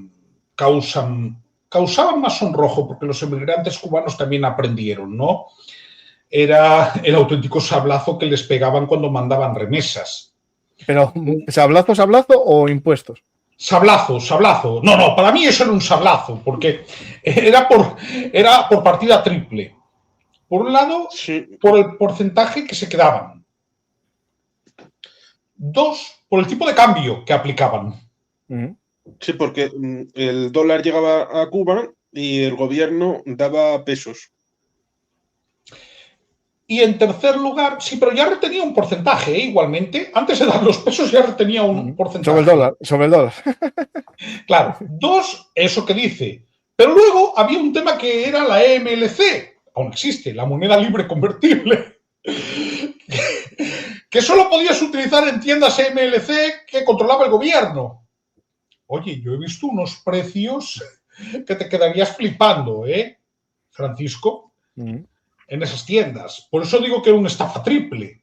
causaban más sonrojo, porque los emigrantes cubanos también aprendieron, ¿no? Era el auténtico sablazo que les pegaban cuando mandaban remesas. ¿Pero sablazo o impuestos? Sablazo. No, para mí eso era un sablazo, porque era por partida triple. Por un lado, sí, por el porcentaje que se quedaban. 2, por el tipo de cambio que aplicaban. Sí, porque el dólar llegaba a Cuba y el gobierno daba pesos. Y en tercer lugar, sí, pero ya retenía un porcentaje, igualmente. Antes de dar los pesos ya retenía un porcentaje. Sobre el dólar. Claro. 2, eso que dice. Pero luego había un tema que era la EMLC. Aún existe, la moneda libre convertible. Que solo podías utilizar en tiendas EMLC que controlaba el gobierno. Oye, yo he visto unos precios que te quedarías flipando, Francisco, en esas tiendas. Por eso digo que era una estafa triple.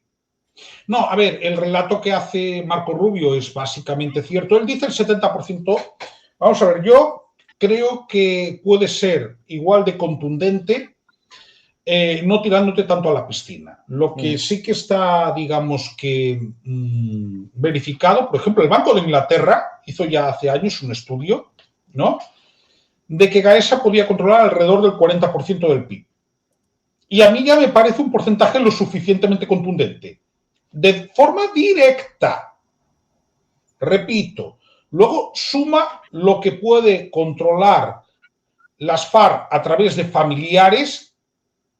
No, a ver, el relato que hace Marco Rubio es básicamente cierto. Él dice el 70%. Vamos a ver, yo creo que puede ser igual de contundente, no tirándote tanto a la piscina. Lo que sí que está, digamos que verificado, por ejemplo, el Banco de Inglaterra hizo ya hace años un estudio, ¿no?, de que Gaesa podía controlar alrededor del 40% del PIB. Y a mí ya me parece un porcentaje lo suficientemente contundente. De forma directa. Repito. Luego suma lo que puede controlar las FARC a través de familiares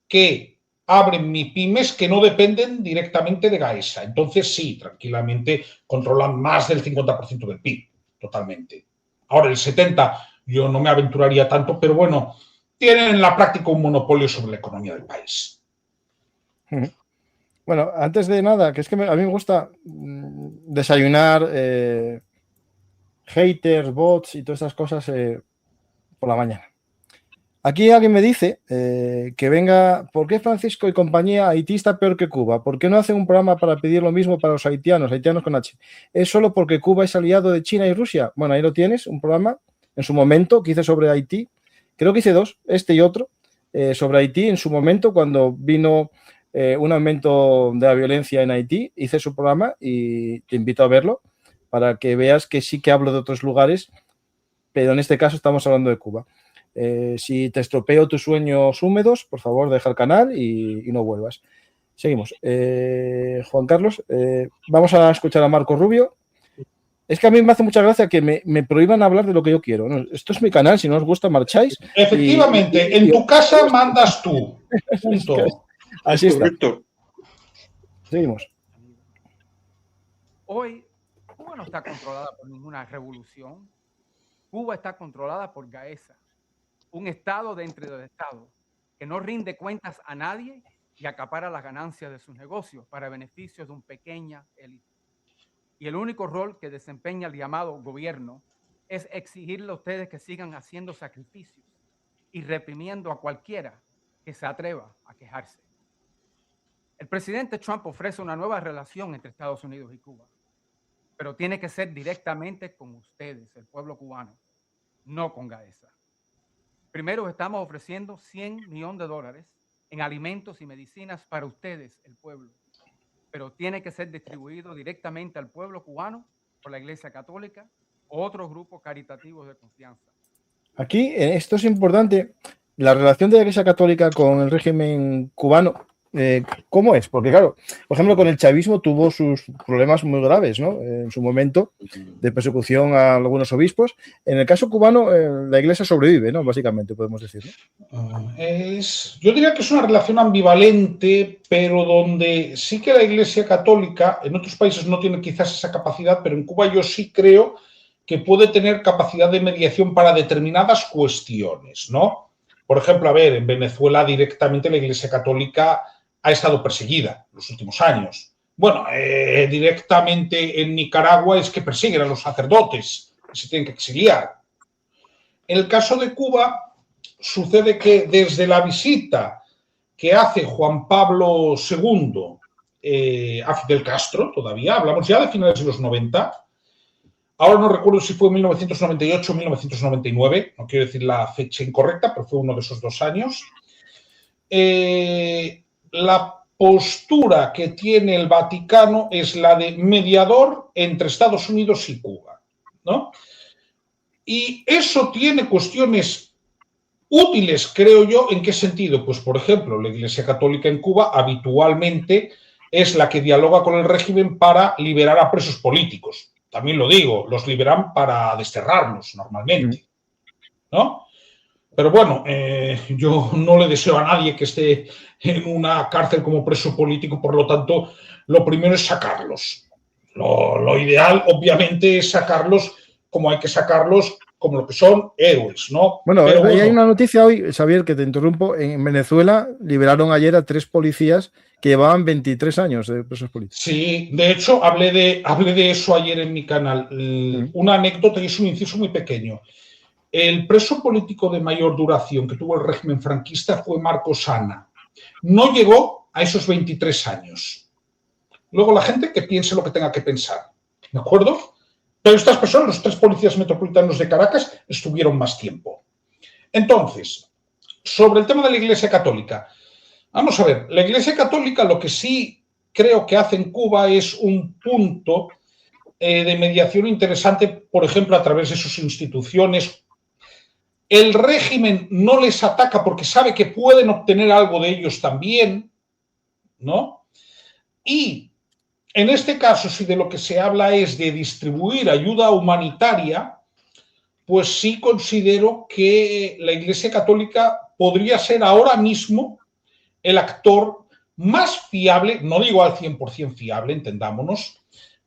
que abren MIPYMES que no dependen directamente de Gaesa. Entonces, sí, tranquilamente controlan más del 50% del PIB, totalmente. Ahora, el 70% yo no me aventuraría tanto, pero bueno, tienen en la práctica un monopolio sobre la economía del país. Bueno, antes de nada, que es que a mí me gusta desayunar haters, bots y todas esas cosas por la mañana. Aquí alguien me dice que venga, ¿por qué Francisco y compañía Haití está peor que Cuba? ¿Por qué no hacen un programa para pedir lo mismo para los haitianos con H? ¿Es solo porque Cuba es aliado de China y Rusia? Bueno, ahí lo tienes, un programa en su momento que hice sobre Haití. Creo que hice 2, este y otro, sobre Haití en su momento cuando vino un aumento de la violencia en Haití. Hice su programa y te invito a verlo para que veas que sí que hablo de otros lugares, pero en este caso estamos hablando de Cuba. Si te estropeo tus sueños húmedos, por favor, deja el canal y no vuelvas. Seguimos. Juan Carlos, vamos a escuchar a Marco Rubio Es que a mí me hace mucha gracia que me prohíban hablar de lo que yo quiero, ¿no? Esto es mi canal, si no os gusta marcháis. Efectivamente, en tu casa mandas tú. Punto. Así es está. correcto. Seguimos. Hoy, Cuba no está controlada por ninguna revolución. Cuba está controlada por Gaesa, un estado dentro del estado que no rinde cuentas a nadie y acapara las ganancias de sus negocios para beneficios de una pequeña élite. Y el único rol que desempeña el llamado gobierno es exigirle a ustedes que sigan haciendo sacrificios y reprimiendo a cualquiera que se atreva a quejarse. El presidente Trump ofrece una nueva relación entre Estados Unidos y Cuba, pero tiene que ser directamente con ustedes, el pueblo cubano, no con Gaesa. Primero, estamos ofreciendo $100 millones en alimentos y medicinas para ustedes, el pueblo, pero tiene que ser distribuido directamente al pueblo cubano por la Iglesia Católica o otros grupos caritativos de confianza. Aquí, esto es importante, la relación de la Iglesia Católica con el régimen cubano, ¿cómo es? Porque claro, por ejemplo, con el chavismo tuvo sus problemas muy graves, ¿no? En su momento de persecución a algunos obispos. En el caso cubano, la Iglesia sobrevive, ¿no? Básicamente, podemos decir, ¿no? Yo diría que es una relación ambivalente, pero donde sí que la Iglesia Católica, en otros países no tiene quizás esa capacidad, pero en Cuba yo sí creo que puede tener capacidad de mediación para determinadas cuestiones, ¿no? Por ejemplo, a ver, en Venezuela directamente la Iglesia Católica ha estado perseguida en los últimos años. Bueno, directamente en Nicaragua es que persiguen a los sacerdotes, que se tienen que exiliar. En el caso de Cuba, sucede que desde la visita que hace Juan Pablo II a Fidel Castro, todavía, hablamos ya de finales de los 90, ahora no recuerdo si fue 1998 o 1999, no quiero decir la fecha incorrecta, pero fue uno de esos 2 años. La postura que tiene el Vaticano es la de mediador entre Estados Unidos y Cuba, ¿no? Y eso tiene cuestiones útiles, creo yo. ¿En qué sentido? Pues, por ejemplo, la Iglesia Católica en Cuba habitualmente es la que dialoga con el régimen para liberar a presos políticos. También lo digo, los liberan para desterrarlos normalmente, ¿no? Pero bueno, yo no le deseo a nadie que esté en una cárcel como preso político, por lo tanto, lo primero es sacarlos. Lo ideal, obviamente, es sacarlos como hay que sacarlos, como lo que son héroes, ¿no? Bueno, pero ahí hay una noticia hoy, Xavier, que te interrumpo. En Venezuela liberaron ayer a 3 policías que llevaban 23 años de presos políticos. Sí, de hecho, hablé de eso ayer en mi canal. Una anécdota, y es un inciso muy pequeño. El preso político de mayor duración que tuvo el régimen franquista fue Marcos Ana. No llegó a esos 23 años. Luego la gente que piense lo que tenga que pensar, ¿de acuerdo? Pero estas personas, los 3 policías metropolitanos de Caracas, estuvieron más tiempo. Entonces, sobre el tema de la Iglesia Católica, vamos a ver, la Iglesia Católica lo que sí creo que hace en Cuba es un punto de mediación interesante, por ejemplo, a través de sus instituciones. El régimen no les ataca porque sabe que pueden obtener algo de ellos también, ¿no? Y en este caso, si de lo que se habla es de distribuir ayuda humanitaria, pues sí considero que la Iglesia Católica podría ser ahora mismo el actor más fiable, no digo al 100% fiable, entendámonos,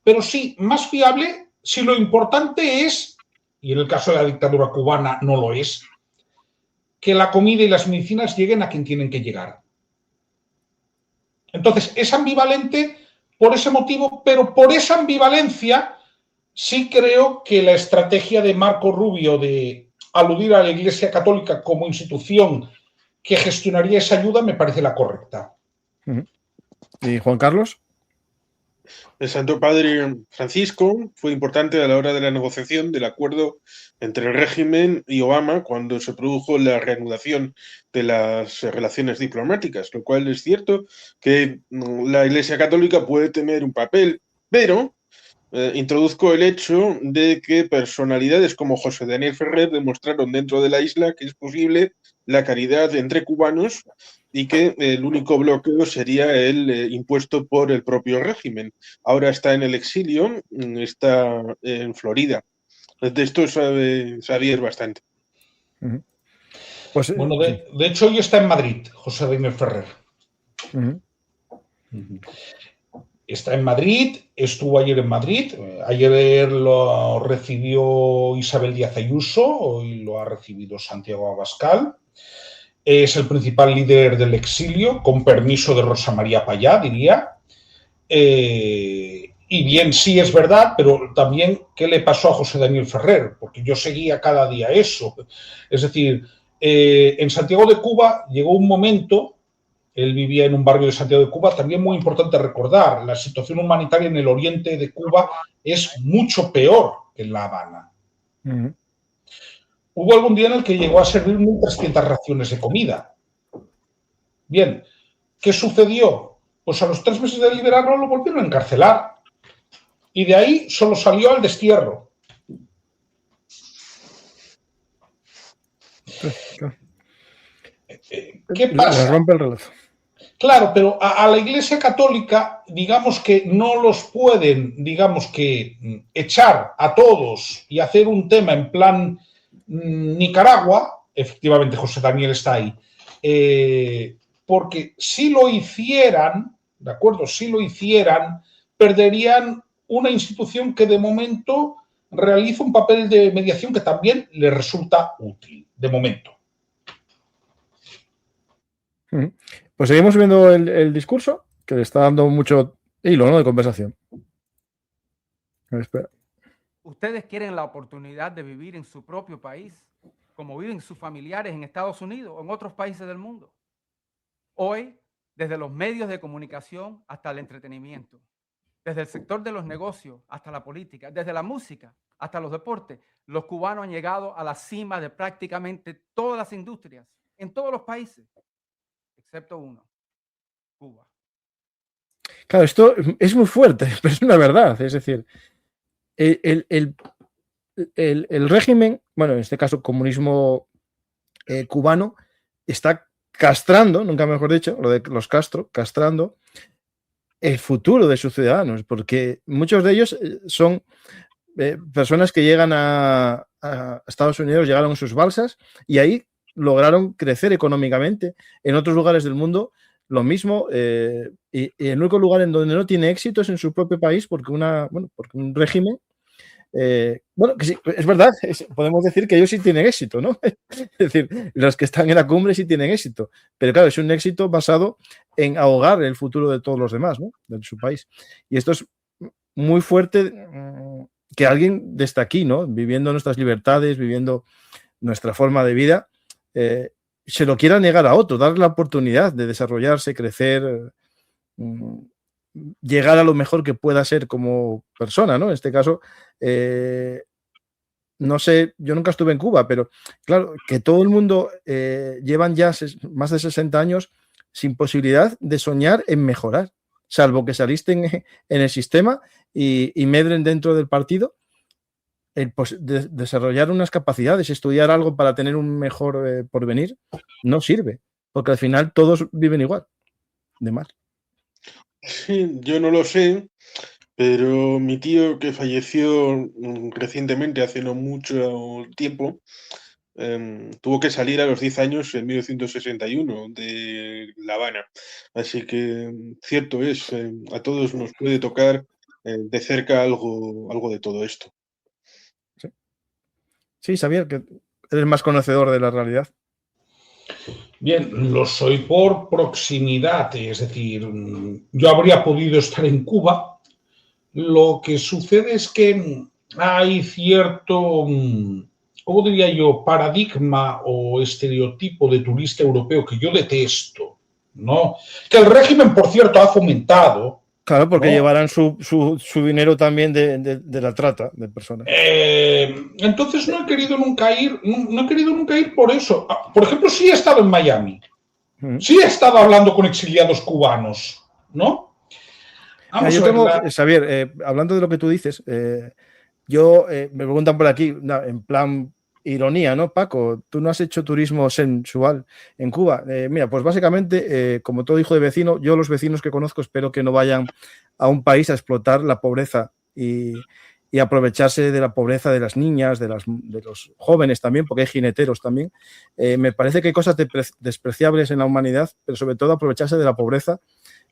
pero sí más fiable si lo importante es, y en el caso de la dictadura cubana no lo es, que la comida y las medicinas lleguen a quien tienen que llegar. Entonces, es ambivalente por ese motivo, pero por esa ambivalencia sí creo que la estrategia de Marco Rubio de aludir a la Iglesia Católica como institución que gestionaría esa ayuda me parece la correcta. ¿Y Juan Carlos? El Santo Padre Francisco fue importante a la hora de la negociación del acuerdo entre el régimen y Obama cuando se produjo la reanudación de las relaciones diplomáticas, lo cual es cierto que la Iglesia Católica puede tener un papel, pero introduzco el hecho de que personalidades como José Daniel Ferrer demostraron dentro de la isla que es posible la caridad entre cubanos y que el único bloqueo sería el impuesto por el propio régimen. Ahora está en el exilio, está en Florida. De esto sabe Xavier bastante. Pues, bueno, de hecho, hoy está en Madrid, José Daniel Ferrer. Está en Madrid, estuvo ayer en Madrid. Ayer lo recibió Isabel Díaz Ayuso, hoy lo ha recibido Santiago Abascal. Es el principal líder del exilio, con permiso de Rosa María Payá, diría. Y bien, sí es verdad, pero también, ¿qué le pasó a José Daniel Ferrer? Porque yo seguía cada día eso. Es decir, en Santiago de Cuba llegó un momento, él vivía en un barrio de Santiago de Cuba, también muy importante recordar, la situación humanitaria en el oriente de Cuba es mucho peor que en La Habana. Hubo algún día en el que llegó a servir 1.300 raciones de comida. Bien, ¿qué sucedió? Pues a los 3 meses de liberarlo lo volvieron a encarcelar. Y de ahí solo salió al destierro. ¿Qué pasa? Le rompe el reloj. Claro, pero a la Iglesia Católica, digamos que no los pueden, digamos que echar a todos y hacer un tema en plan Nicaragua, efectivamente José Daniel está ahí, porque si lo hicieran, ¿de acuerdo? Si lo hicieran, perderían una institución que de momento realiza un papel de mediación que también le resulta útil, de momento. Pues seguimos viendo el discurso, que le está dando mucho hilo, ¿no?, de conversación. Espera. ¿Ustedes quieren la oportunidad de vivir en su propio país, como viven sus familiares en Estados Unidos o en otros países del mundo? Hoy, desde los medios de comunicación hasta el entretenimiento, desde el sector de los negocios hasta la política, desde la música hasta los deportes, los cubanos han llegado a la cima de prácticamente todas las industrias, en todos los países, excepto uno, Cuba. Claro, esto es muy fuerte, pero es una verdad. Es decir, el régimen, bueno, en este caso comunismo cubano, está castrando, nunca mejor dicho, lo de los Castro, castrando el futuro de sus ciudadanos, porque muchos de ellos son personas que llegan a Estados Unidos, llegaron en sus balsas y ahí lograron crecer económicamente. En otros lugares del mundo lo mismo, y el único lugar en donde no tiene éxito es en su propio país, porque un régimen, que sí, es verdad, podemos decir que ellos sí tienen éxito, ¿no? Es decir, los que están en la cumbre sí tienen éxito, pero claro, es un éxito basado en ahogar el futuro de todos los demás, ¿no?, de su país. Y esto es muy fuerte, que alguien desde aquí, ¿no?, viviendo nuestras libertades, viviendo nuestra forma de vida, se lo quiera negar a otro, darle la oportunidad de desarrollarse, crecer, llegar a lo mejor que pueda ser como persona, ¿no? En este caso, no sé, yo nunca estuve en Cuba, pero claro, que todo el mundo llevan ya más de 60 años sin posibilidad de soñar en mejorar, salvo que se alisten en el sistema y medren dentro del partido. Desarrollar unas capacidades, estudiar algo para tener un mejor porvenir, no sirve, porque al final todos viven igual, de mal. Sí, yo no lo sé, pero mi tío, que falleció recientemente, hace no mucho tiempo, tuvo que salir a los 10 años en 1961 de La Habana. Así que cierto es, a todos nos puede tocar de cerca algo de todo esto. Sí, Xavier, que eres más conocedor de la realidad. Bien, lo soy por proximidad, es decir, yo habría podido estar en Cuba. Lo que sucede es que hay cierto, ¿cómo diría yo?, paradigma o estereotipo de turista europeo que yo detesto, ¿no? Que el régimen, por cierto, ha fomentado. Claro, porque ¿no? llevarán su dinero también de la trata de personas. Entonces no he querido nunca ir por eso. Por ejemplo, sí he estado en Miami. Sí he estado hablando con exiliados cubanos, ¿no? Vamos yo a ver, tengo, Xavier, hablando de lo que tú dices, me preguntan por aquí, en plan ironía, ¿no, Paco? Tú no has hecho turismo sensual en Cuba. Mira, pues básicamente, como todo hijo de vecino, yo los vecinos que conozco espero que no vayan a un país a explotar la pobreza y aprovecharse de la pobreza de las niñas, de los jóvenes también, porque hay jineteros también. Me parece que hay cosas despreciables en la humanidad, pero sobre todo aprovecharse de la pobreza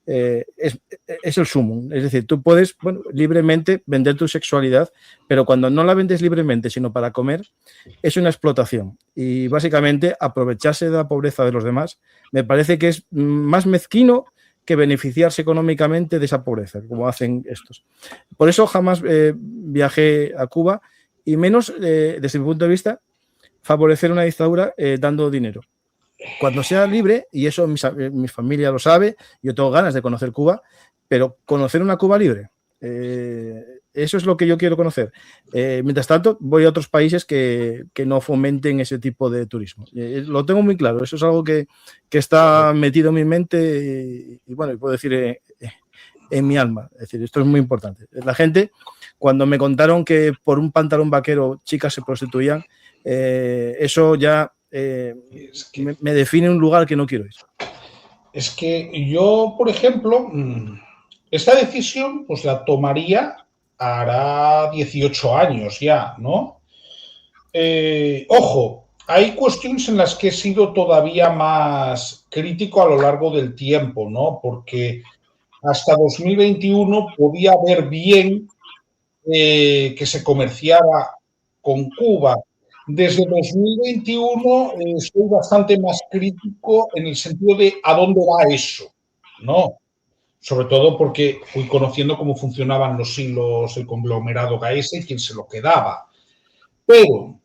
es el sumum. Es decir, tú puedes, bueno, libremente vender tu sexualidad, pero cuando no la vendes libremente, sino para comer, es una explotación. Y básicamente aprovecharse de la pobreza de los demás me parece que es más mezquino que beneficiarse económicamente de esa pobreza, como hacen estos. Por eso jamás viajé a Cuba y menos, desde mi punto de vista, favorecer una dictadura dando dinero. Cuando sea libre, y eso mi familia lo sabe, yo tengo ganas de conocer Cuba, pero conocer una Cuba libre, eso es lo que yo quiero conocer. Mientras tanto, voy a otros países que no fomenten ese tipo de turismo. Lo tengo muy claro, eso es algo que está metido en mi mente y bueno, puedo decir en mi alma. Es decir, esto es muy importante. La gente, cuando me contaron que por un pantalón vaquero chicas se prostituían, eso ya me define un lugar que no quiero ir. Es que yo, por ejemplo, esta decisión pues la tomaría hará 18 años ya, ¿no? Ojo, hay cuestiones en las que he sido todavía más crítico a lo largo del tiempo, ¿no? Porque hasta 2021 podía ver bien que se comerciara con Cuba. Desde 2021 soy bastante más crítico en el sentido de a dónde va eso, ¿no? Sobre todo porque fui conociendo cómo funcionaban los hilos, el conglomerado GAESA y quién se lo quedaba. Pero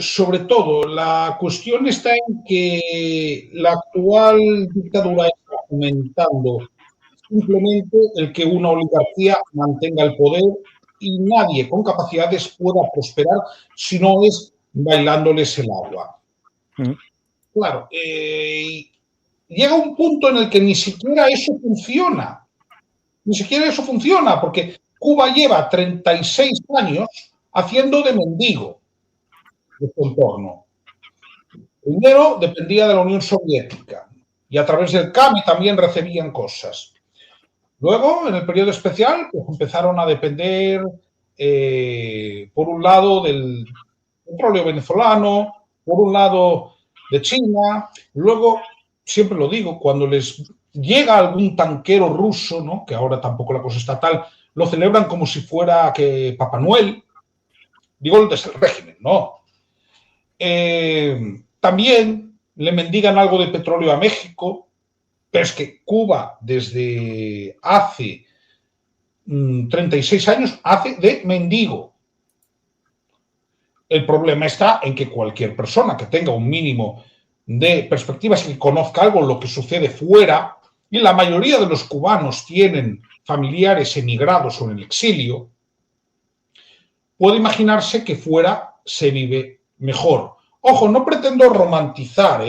sobre todo, la cuestión está en que la actual dictadura está fomentando simplemente el que una oligarquía mantenga el poder y nadie con capacidades pueda prosperar si no es bailándoles el agua. Claro, llega un punto en el que ni siquiera eso funciona. Ni siquiera eso funciona, porque Cuba lleva 36 años haciendo de mendigo de su entorno. Primero dependía de la Unión Soviética y a través del CAMI también recibían cosas. Luego, en el periodo especial, pues empezaron a depender, por un lado, del petróleo venezolano, por un lado de China. Luego, siempre lo digo, cuando les llega algún tanquero ruso, ¿no? Que ahora tampoco la cosa está tal, lo celebran como si fuera que Papá Noel. Digo, desde el régimen, ¿no? También le mendigan algo de petróleo a México. Pero es que Cuba, desde hace 36 años, hace de mendigo. El problema está en que cualquier persona que tenga un mínimo de perspectivas y que conozca algo lo que sucede fuera, y la mayoría de los cubanos tienen familiares emigrados o en el exilio, puede imaginarse que fuera se vive mejor. Ojo, no pretendo romantizar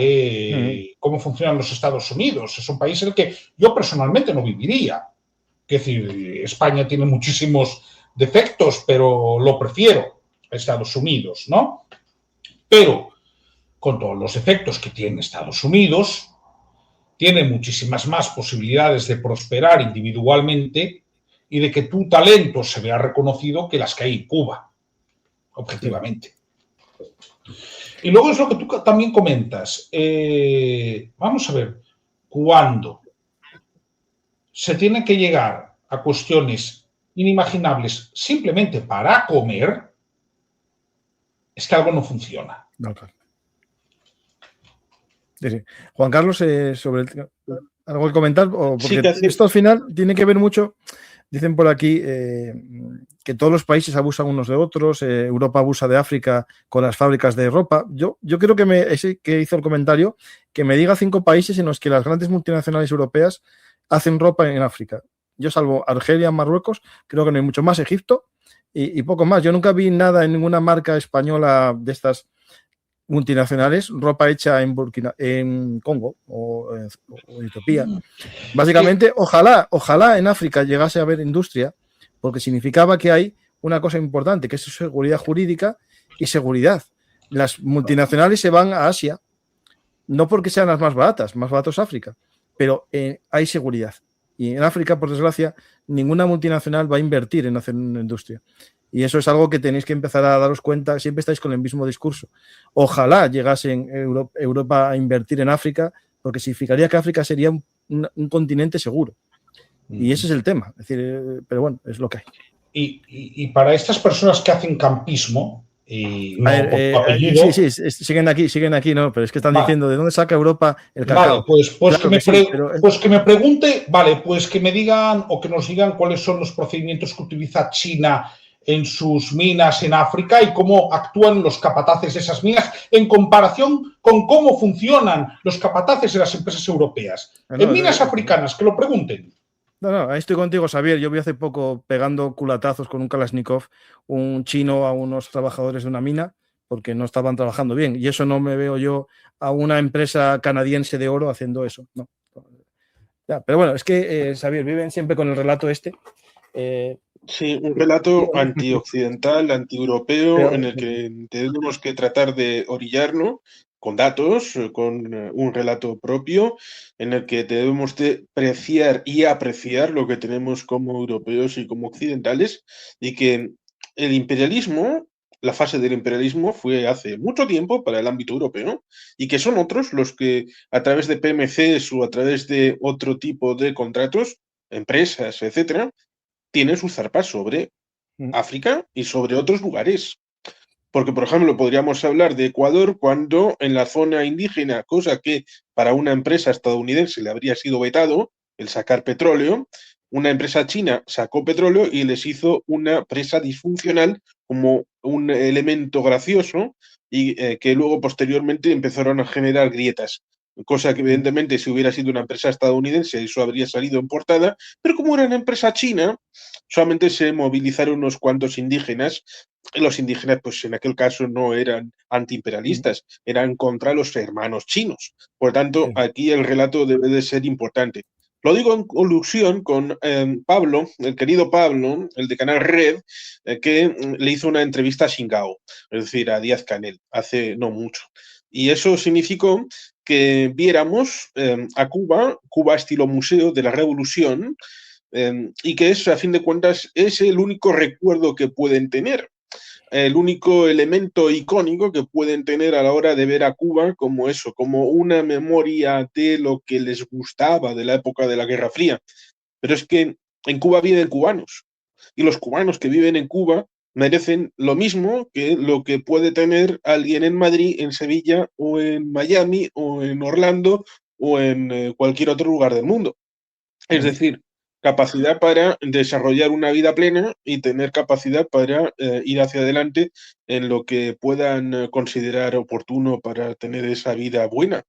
cómo funcionan los Estados Unidos. Es un país en el que yo personalmente no viviría. Es decir, España tiene muchísimos defectos, pero lo prefiero a Estados Unidos, ¿no? Pero con todos los defectos que tiene Estados Unidos, tiene muchísimas más posibilidades de prosperar individualmente y de que tu talento se vea reconocido que las que hay en Cuba, objetivamente. Y luego es lo que tú también comentas. Vamos a ver, cuando se tiene que llegar a cuestiones inimaginables simplemente para comer, es que algo no funciona. No, claro. Sí. Juan Carlos, sobre algo que comentar, porque sí, esto al final tiene que ver mucho. Dicen por aquí que todos los países abusan unos de otros, Europa abusa de África con las fábricas de ropa. Yo creo que ese que hizo el comentario, que me diga 5 países en los que las grandes multinacionales europeas hacen ropa en África. Yo salvo Argelia, Marruecos, creo que no hay mucho más, Egipto y poco más. Yo nunca vi nada en ninguna marca española de estas multinacionales ropa hecha en Congo o en Etiopía. Básicamente, ojalá en África llegase a haber industria, porque significaba que hay una cosa importante, que es seguridad jurídica y seguridad. Las multinacionales se van a Asia, no porque sean las más baratas es África, pero hay seguridad. Y en África, por desgracia, ninguna multinacional va a invertir en hacer una industria. Y eso es algo que tenéis que empezar a daros cuenta. Siempre estáis con el mismo discurso. Ojalá llegase en Europa a invertir en África, porque significaría que África sería un continente seguro. Y ese es el tema. Es decir, pero bueno, es lo que hay. Y para estas personas que hacen campismo, y no por tu apellido, sí, siguen aquí, no, pero es que están diciendo de dónde saca Europa el cacao. Vale, pues claro que me pregunte, vale, pues que me digan o que nos digan cuáles son los procedimientos que utiliza China en sus minas en África y cómo actúan los capataces de esas minas en comparación con cómo funcionan los capataces de las empresas europeas. En minas africanas, que lo pregunten. No, ahí estoy contigo, Xavier. Yo vi hace poco pegando culatazos con un Kalashnikov un chino a unos trabajadores de una mina porque no estaban trabajando bien. Y eso no me veo yo a una empresa canadiense de oro haciendo eso. No. Ya, pero bueno, es que, Xavier, viven siempre con el relato este. Sí, un relato antioccidental, antieuropeo, en el que tenemos que tratar de orillarnos con datos, con un relato propio, en el que debemos de apreciar y apreciar lo que tenemos como europeos y como occidentales, y que el imperialismo, la fase del imperialismo fue hace mucho tiempo para el ámbito europeo, y que son otros los que a través de PMCs o a través de otro tipo de contratos, empresas, etcétera, tienen sus zarpas sobre África y sobre otros lugares. Porque, por ejemplo, podríamos hablar de Ecuador cuando en la zona indígena, cosa que para una empresa estadounidense le habría sido vetado, el sacar petróleo, una empresa china sacó petróleo y les hizo una presa disfuncional como un elemento gracioso y que luego posteriormente empezaron a generar grietas. Cosa que evidentemente si hubiera sido una empresa estadounidense eso habría salido en portada, pero como era una empresa china, solamente se movilizaron unos cuantos indígenas. Los indígenas, pues en aquel caso no eran antiimperialistas, eran contra los hermanos chinos. Por tanto, aquí el relato debe de ser importante. Lo digo en colusión con Pablo, el querido Pablo, el de Canal Red, que le hizo una entrevista a Xingao, es decir, a Díaz-Canel, hace no mucho. Y eso significó que viéramos a Cuba estilo museo de la revolución, y que eso, a fin de cuentas, es el único recuerdo que pueden tener, el único elemento icónico que pueden tener a la hora de ver a Cuba como eso, como una memoria de lo que les gustaba de la época de la Guerra Fría. Pero es que en Cuba viven cubanos, y los cubanos que viven en Cuba merecen lo mismo que lo que puede tener alguien en Madrid, en Sevilla, o en Miami, o en Orlando, o en cualquier otro lugar del mundo. Es decir, capacidad para desarrollar una vida plena y tener capacidad para ir hacia adelante en lo que puedan considerar oportuno para tener esa vida buena.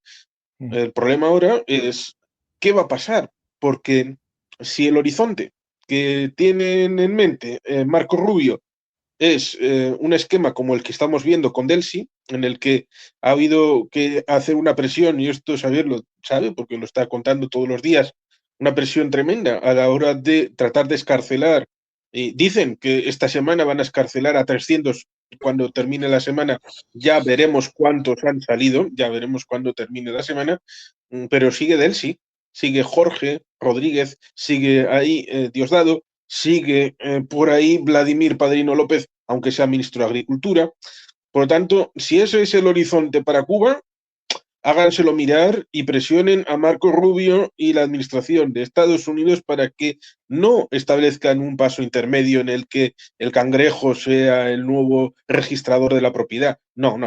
El problema ahora es qué va a pasar, porque si el horizonte que tienen en mente Marco Rubio es un esquema como el que estamos viendo con Delsi, en el que ha habido que hacer una presión, y esto Xavier lo sabe porque lo está contando todos los días, una presión tremenda a la hora de tratar de escarcelar. Dicen que esta semana van a escarcelar a 300 cuando termine la semana. Ya veremos cuántos han salido, ya veremos cuándo termine la semana, pero sigue Delsi, sigue Jorge Rodríguez, sigue ahí Diosdado, sigue por ahí Vladimir Padrino López, aunque sea ministro de Agricultura. Por lo tanto, si ese es el horizonte para Cuba, háganselo mirar y presionen a Marco Rubio y la administración de Estados Unidos para que no establezcan un paso intermedio en el que el cangrejo sea el nuevo registrador de la propiedad. No.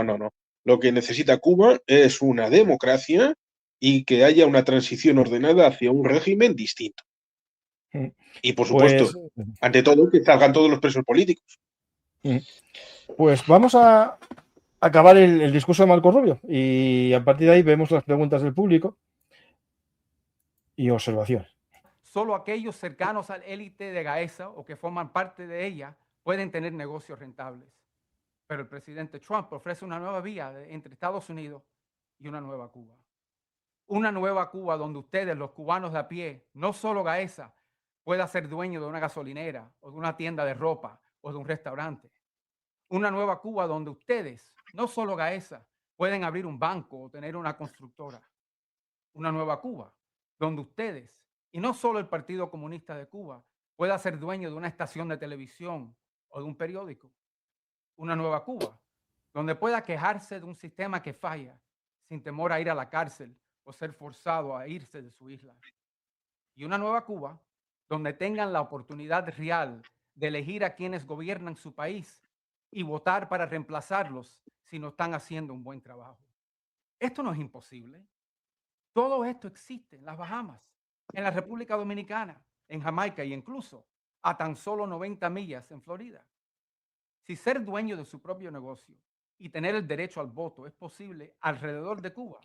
Lo que necesita Cuba es una democracia y que haya una transición ordenada hacia un régimen distinto. Y, por supuesto, ante todo, que salgan todos los presos políticos. Pues vamos a acabar el discurso de Marco Rubio y a partir de ahí vemos las preguntas del público y observaciones. Solo aquellos cercanos al élite de Gaesa o que forman parte de ella pueden tener negocios rentables. Pero el presidente Trump ofrece una nueva vía entre Estados Unidos y una nueva Cuba. Una nueva Cuba donde ustedes, los cubanos de a pie, no solo Gaesa, pueda ser dueño de una gasolinera o de una tienda de ropa o de un restaurante. Una nueva Cuba donde ustedes, no solo Gaesa, pueden abrir un banco o tener una constructora. Una nueva Cuba donde ustedes, y no solo el Partido Comunista de Cuba, pueda ser dueño de una estación de televisión o de un periódico. Una nueva Cuba donde pueda quejarse de un sistema que falla sin temor a ir a la cárcel o ser forzado a irse de su isla. Y una nueva Cuba donde tengan la oportunidad real de elegir a quienes gobiernan su país y votar para reemplazarlos si no están haciendo un buen trabajo. Esto no es imposible. Todo esto existe en las Bahamas, en la República Dominicana, en Jamaica y incluso a tan solo 90 millas en Florida. Si ser dueño de su propio negocio y tener el derecho al voto es posible alrededor de Cuba,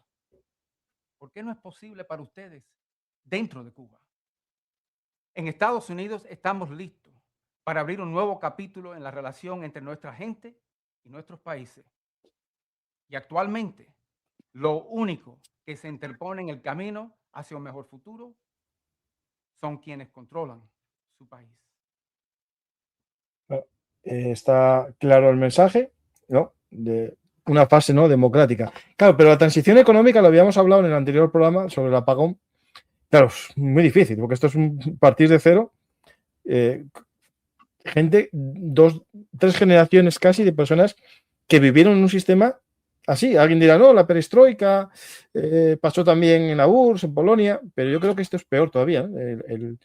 ¿por qué no es posible para ustedes dentro de Cuba? En Estados Unidos estamos listos para abrir un nuevo capítulo en la relación entre nuestra gente y nuestros países. Y actualmente, lo único que se interpone en el camino hacia un mejor futuro son quienes controlan su país. Está claro el mensaje, ¿no? De una fase, ¿no?, democrática. Claro, pero la transición económica, lo habíamos hablado en el anterior programa sobre el apagón. Claro, es muy difícil, porque esto es un partir de cero. Gente, 3 generaciones casi de personas que vivieron en un sistema así. Alguien dirá, no, la perestroika pasó también en la URSS, en Polonia, pero yo creo que esto es peor todavía, ¿no? el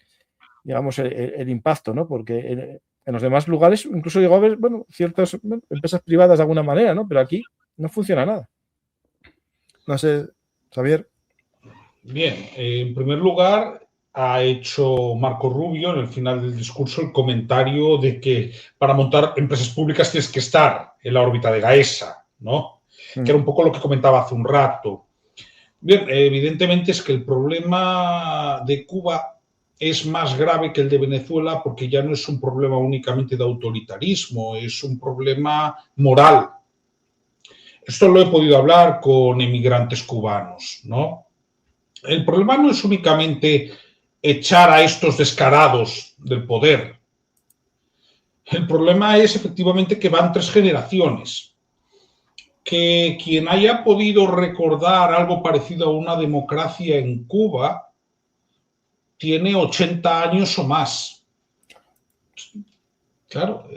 impacto, ¿no? Porque en los demás lugares incluso llegó a haber, bueno, ciertas empresas privadas de alguna manera, ¿no? Pero aquí no funciona nada. No sé, Xavier. Bien, en primer lugar, ha hecho Marco Rubio en el final del discurso el comentario de que para montar empresas públicas tienes que estar en la órbita de Gaesa, ¿no? Que era un poco lo que comentaba hace un rato. Bien, evidentemente es que el problema de Cuba es más grave que el de Venezuela porque ya no es un problema únicamente de autoritarismo, es un problema moral. Esto lo he podido hablar con emigrantes cubanos, ¿no? El problema no es únicamente echar a estos descarados del poder. El problema es efectivamente que van 3 generaciones. Que quien haya podido recordar algo parecido a una democracia en Cuba tiene 80 años o más. Claro,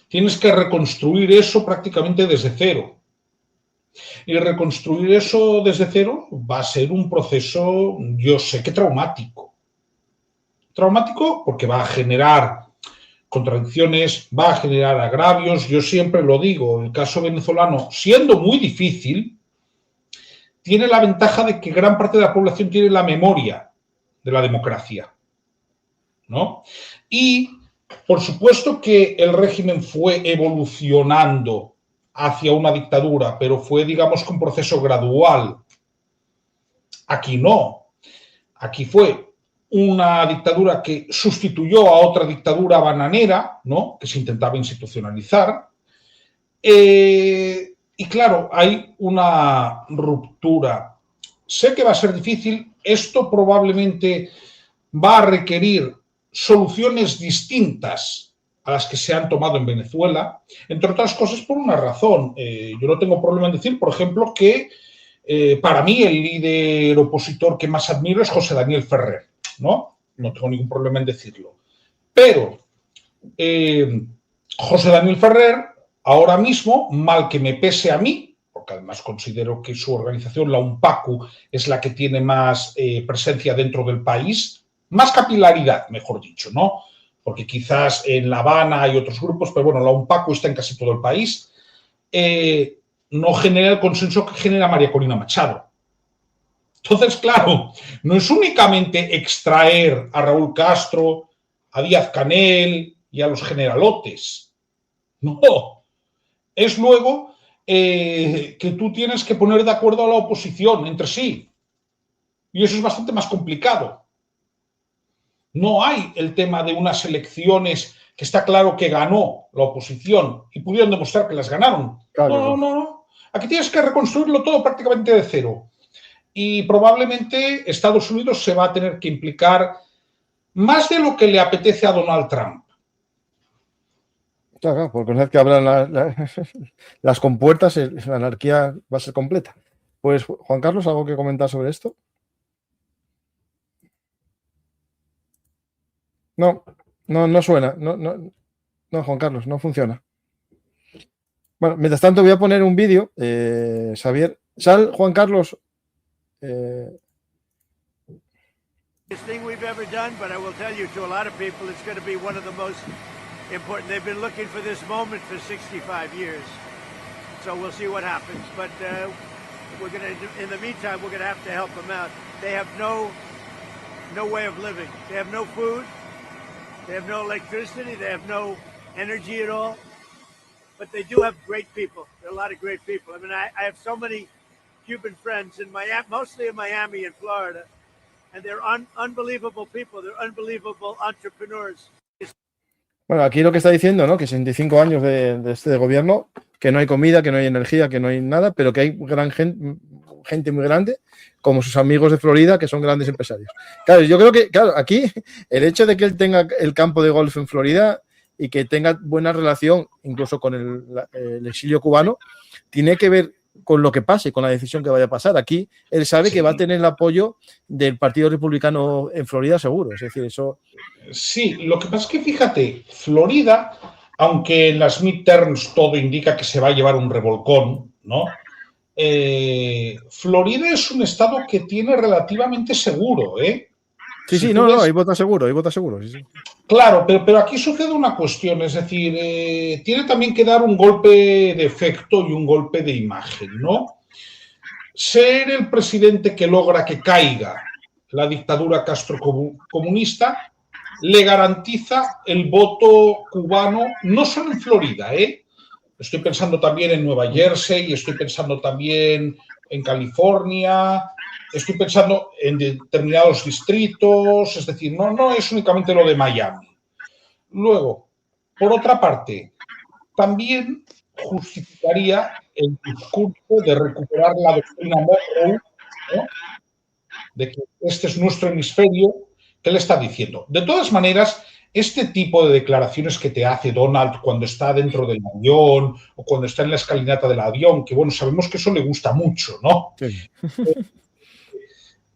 tienes que reconstruir eso prácticamente desde cero. Y reconstruir eso desde cero va a ser un proceso, yo sé que traumático. Traumático porque va a generar contradicciones, va a generar agravios. Yo siempre lo digo, el caso venezolano, siendo muy difícil, tiene la ventaja de que gran parte de la población tiene la memoria de la democracia, ¿no? Y, por supuesto que el régimen fue evolucionando hacia una dictadura, pero fue, digamos, un proceso gradual. Aquí no. Aquí fue una dictadura que sustituyó a otra dictadura bananera, ¿no?, que se intentaba institucionalizar. Y claro, hay una ruptura. Sé que va a ser difícil. Esto probablemente va a requerir soluciones distintas a las que se han tomado en Venezuela, entre otras cosas por una razón. Yo no tengo problema en decir, por ejemplo, que para mí el líder opositor que más admiro es José Daniel Ferrer, ¿no? No tengo ningún problema en decirlo. Pero José Daniel Ferrer, ahora mismo, mal que me pese a mí, porque además considero que su organización, la UNPACU, es la que tiene más presencia dentro del país, más capilaridad, mejor dicho, ¿no? Porque quizás en La Habana hay otros grupos, pero bueno, la UNPACU está en casi todo el país, no genera el consenso que genera María Corina Machado. Entonces, claro, no es únicamente extraer a Raúl Castro, a Díaz-Canel y a los generalotes. No, es luego que tú tienes que poner de acuerdo a la oposición entre sí. Y eso es bastante más complicado. No hay el tema de unas elecciones que está claro que ganó la oposición y pudieron demostrar que las ganaron. Claro. No. Aquí tienes que reconstruirlo todo prácticamente de cero. Y probablemente Estados Unidos se va a tener que implicar más de lo que le apetece a Donald Trump. Claro, porque una vez que abran las compuertas, la anarquía va a ser completa. Pues, Juan Carlos, ¿algo que comentar sobre esto? No suena. No, Juan Carlos, no funciona. Bueno, mientras tanto voy a poner un vídeo, Xavier. Sal, Juan Carlos. Thing we've ever done, but I will tell you, to a lot of people, it's going to be one of the most important. They've been looking for this moment for 65 years. So we'll see what happens. But we're going to, in the meantime, we're going to have to help them out. They have no way of living. They have no food. They have no electricity. They have no energy at all. But they do have great people. There are a lot of great people. I mean, I have so many Cuban friends in Miami, mostly in Miami and Florida. And they're unbelievable people. They're unbelievable entrepreneurs. Bueno, aquí lo que está diciendo, ¿no? Que 65 años de este gobierno, que no hay comida, que no hay energía, que no hay nada, pero que hay gente muy grande, como sus amigos de Florida, que son grandes empresarios. Claro, yo creo que, aquí, el hecho de que él tenga el campo de golf en Florida y que tenga buena relación, incluso con el exilio cubano, tiene que ver con lo que pase, con la decisión que vaya a pasar. Aquí él sabe que va a tener el apoyo del Partido Republicano en Florida seguro, es decir, eso... Sí, lo que pasa es que fíjate, Florida, aunque en las midterms todo indica que se va a llevar un revolcón, ¿no? Florida es un estado que tiene relativamente seguro, ¿eh? Sí, no, ahí vota seguro, sí. Claro, pero aquí sucede una cuestión, es decir, tiene también que dar un golpe de efecto y un golpe de imagen, ¿no? Ser el presidente que logra que caiga la dictadura castrocomunista le garantiza el voto cubano, no solo en Florida, Estoy pensando también en Nueva Jersey, estoy pensando también en California, estoy pensando en determinados distritos, es decir, no es únicamente lo de Miami. Luego, por otra parte, también justificaría el discurso de recuperar la doctrina Monroe, ¿no? De que este es nuestro hemisferio, ¿qué le está diciendo? De todas maneras, este tipo de declaraciones que te hace Donald cuando está dentro del avión o cuando está en la escalinata del avión, que bueno, sabemos que eso le gusta mucho, ¿no? Sí.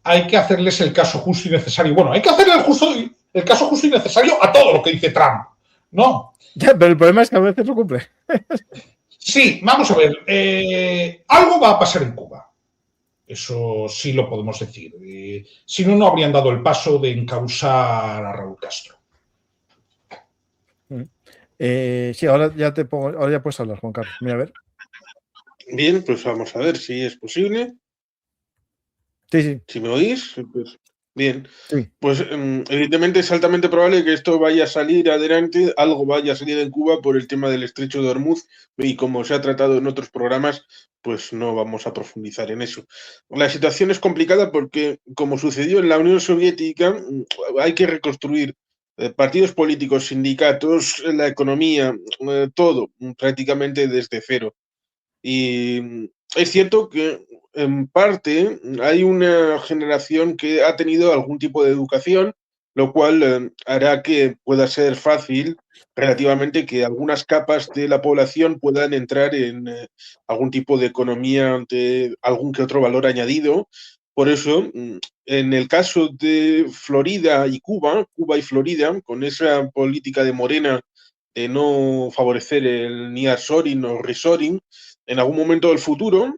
Hay que hacerles el caso justo y necesario. Bueno, hay que hacerle el caso justo y necesario a todo lo que dice Trump, ¿no? Ya, pero el problema es que a veces lo cumple. Sí, vamos a ver. Algo va a pasar en Cuba. Eso sí lo podemos decir. Si no, no habrían dado el paso de encausar a Raúl Castro. Sí, ahora ya puedes hablar, Juan Carlos. Mira, a ver. Bien, pues vamos a ver si es posible. Sí. Si me oís, pues bien. Sí. Pues evidentemente es altamente probable que esto vaya a salir adelante, algo vaya a salir en Cuba por el tema del Estrecho de Hormuz, y como se ha tratado en otros programas, pues no vamos a profundizar en eso. La situación es complicada porque, como sucedió en la Unión Soviética, hay que reconstruir partidos políticos, sindicatos, la economía, todo prácticamente desde cero. Y es cierto que en parte hay una generación que ha tenido algún tipo de educación, lo cual hará que pueda ser fácil relativamente que algunas capas de la población puedan entrar en algún tipo de economía de algún que otro valor añadido. Por eso, en el caso de Florida y Cuba y Florida, con esa política de Morena de no favorecer el nearshoring o reshoring, en algún momento del futuro,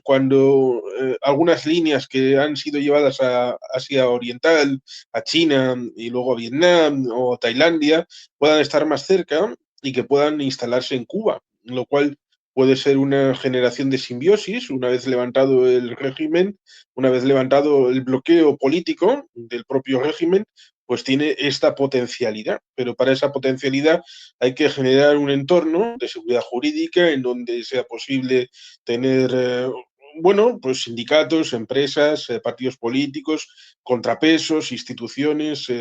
cuando algunas líneas que han sido llevadas a Asia Oriental, a China y luego a Vietnam o a Tailandia, puedan estar más cerca y que puedan instalarse en Cuba, lo cual puede ser una generación de simbiosis, una vez levantado el régimen, una vez levantado el bloqueo político del propio régimen, pues tiene esta potencialidad. Pero para esa potencialidad hay que generar un entorno de seguridad jurídica en donde sea posible tener, pues sindicatos, empresas, partidos políticos, contrapesos, instituciones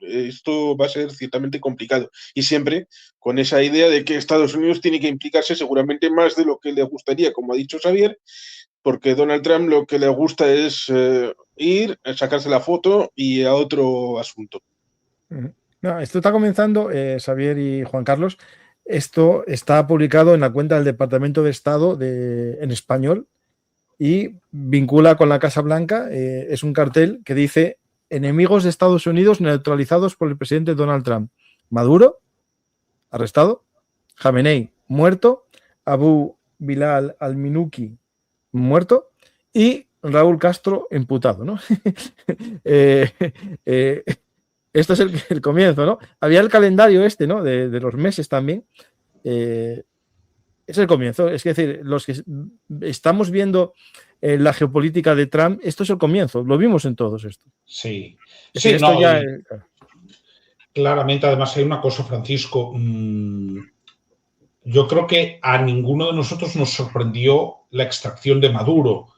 Esto va a ser ciertamente complicado. Y siempre con esa idea de que Estados Unidos tiene que implicarse seguramente más de lo que le gustaría, como ha dicho Xavier, porque Donald Trump lo que le gusta es ir, sacarse la foto y a otro asunto. No, esto está comenzando, Xavier y Juan Carlos. Esto está publicado en la cuenta del Departamento de Estado en español y vincula con la Casa Blanca. Es un cartel que dice: enemigos de Estados Unidos neutralizados por el presidente Donald Trump. Maduro, arrestado. Jamenei, muerto. Abu Bilal al-Minuki, muerto. Y Raúl Castro, imputado, ¿no? Esto es el comienzo, ¿no? Había el calendario ¿no? De los meses también. Es el comienzo. Es decir, los que estamos viendo la geopolítica de Trump, esto es el comienzo. Lo vimos en todos esto. Sí. Sí, esto no, ya claramente, además, hay una cosa, Francisco. Yo creo que a ninguno de nosotros nos sorprendió la extracción de Maduro,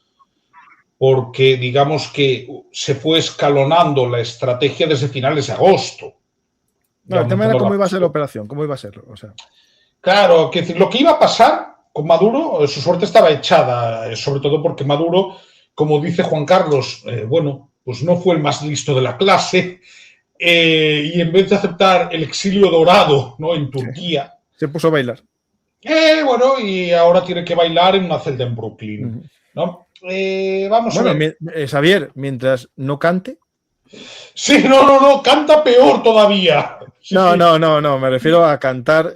porque digamos que se fue escalonando la estrategia desde finales de agosto. No, el tema era cómo iba a ser la operación, cómo iba a ser. O sea. Claro, que lo que iba a pasar con Maduro, su suerte estaba echada, sobre todo porque Maduro, como dice Juan Carlos, bueno, pues no fue el más listo de la clase, y en vez de aceptar el exilio dorado, ¿no?, en Turquía, se puso a bailar. Bueno, y ahora tiene que bailar en una celda en Brooklyn, ¿no? Vamos a ver. Xavier, mientras no cante. Sí, no, canta peor todavía. Sí, no, me refiero a cantar.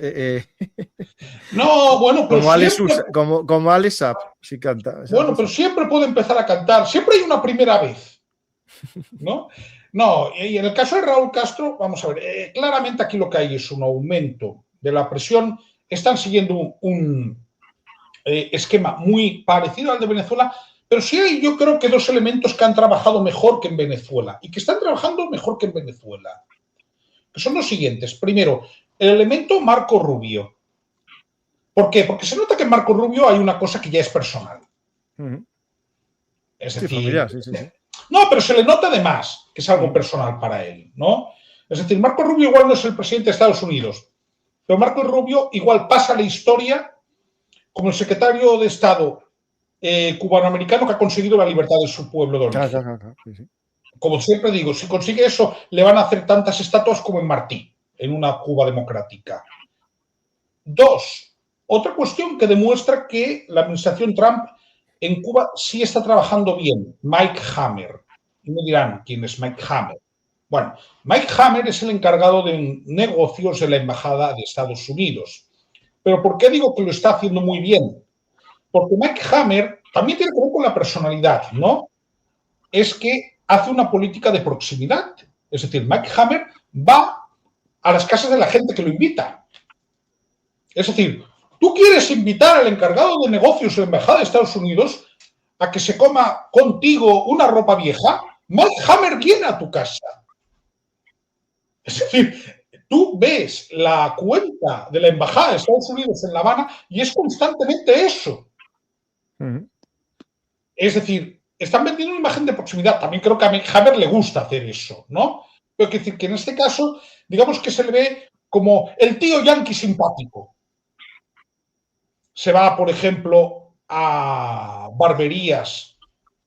No, bueno, pero como Alex Saab, si canta. Bueno, pero siempre puede empezar a cantar. Siempre hay una primera vez, ¿no? No, y en el caso de Raúl Castro, vamos a ver, claramente aquí lo que hay es un aumento de la presión. Están siguiendo un esquema muy parecido al de Venezuela, pero sí hay, yo creo que dos elementos que han trabajado mejor que en Venezuela y que están trabajando mejor que en Venezuela, que son los siguientes. Primero, el elemento Marco Rubio. ¿Por qué? Porque se nota que en Marco Rubio hay una cosa que ya es personal. Es decir, familiar, sí. No, pero se le nota además que es algo personal para él, ¿no? Es decir, Marco Rubio igual no es el presidente de Estados Unidos, pero Marco Rubio igual pasa a la historia como el secretario de Estado cubanoamericano que ha conseguido la libertad de su pueblo de origen. Sí. Como siempre digo, si consigue eso, le van a hacer tantas estatuas como en Martí, en una Cuba democrática. Dos, otra cuestión que demuestra que la administración Trump en Cuba sí está trabajando bien. Mike Hammer. Y me dirán, ¿quién es Mike Hammer? Bueno, Mike Hammer es el encargado de negocios de la Embajada de Estados Unidos. ¿Pero por qué digo que lo está haciendo muy bien? Porque Mike Hammer también tiene que ver con la personalidad, ¿no? Es que hace una política de proximidad. Es decir, Mike Hammer va a las casas de la gente que lo invita. Es decir, tú quieres invitar al encargado de negocios de la Embajada de Estados Unidos a que se coma contigo una ropa vieja, Mike Hammer viene a tu casa. Es decir, tú ves la cuenta de la Embajada de Estados Unidos en La Habana y es constantemente eso. Es decir, están vendiendo una imagen de proximidad. También creo que a Mike Hammer le gusta hacer eso, ¿no? Pero quiero decir que en este caso, digamos que se le ve como el tío yanqui simpático. Se va, por ejemplo, a barberías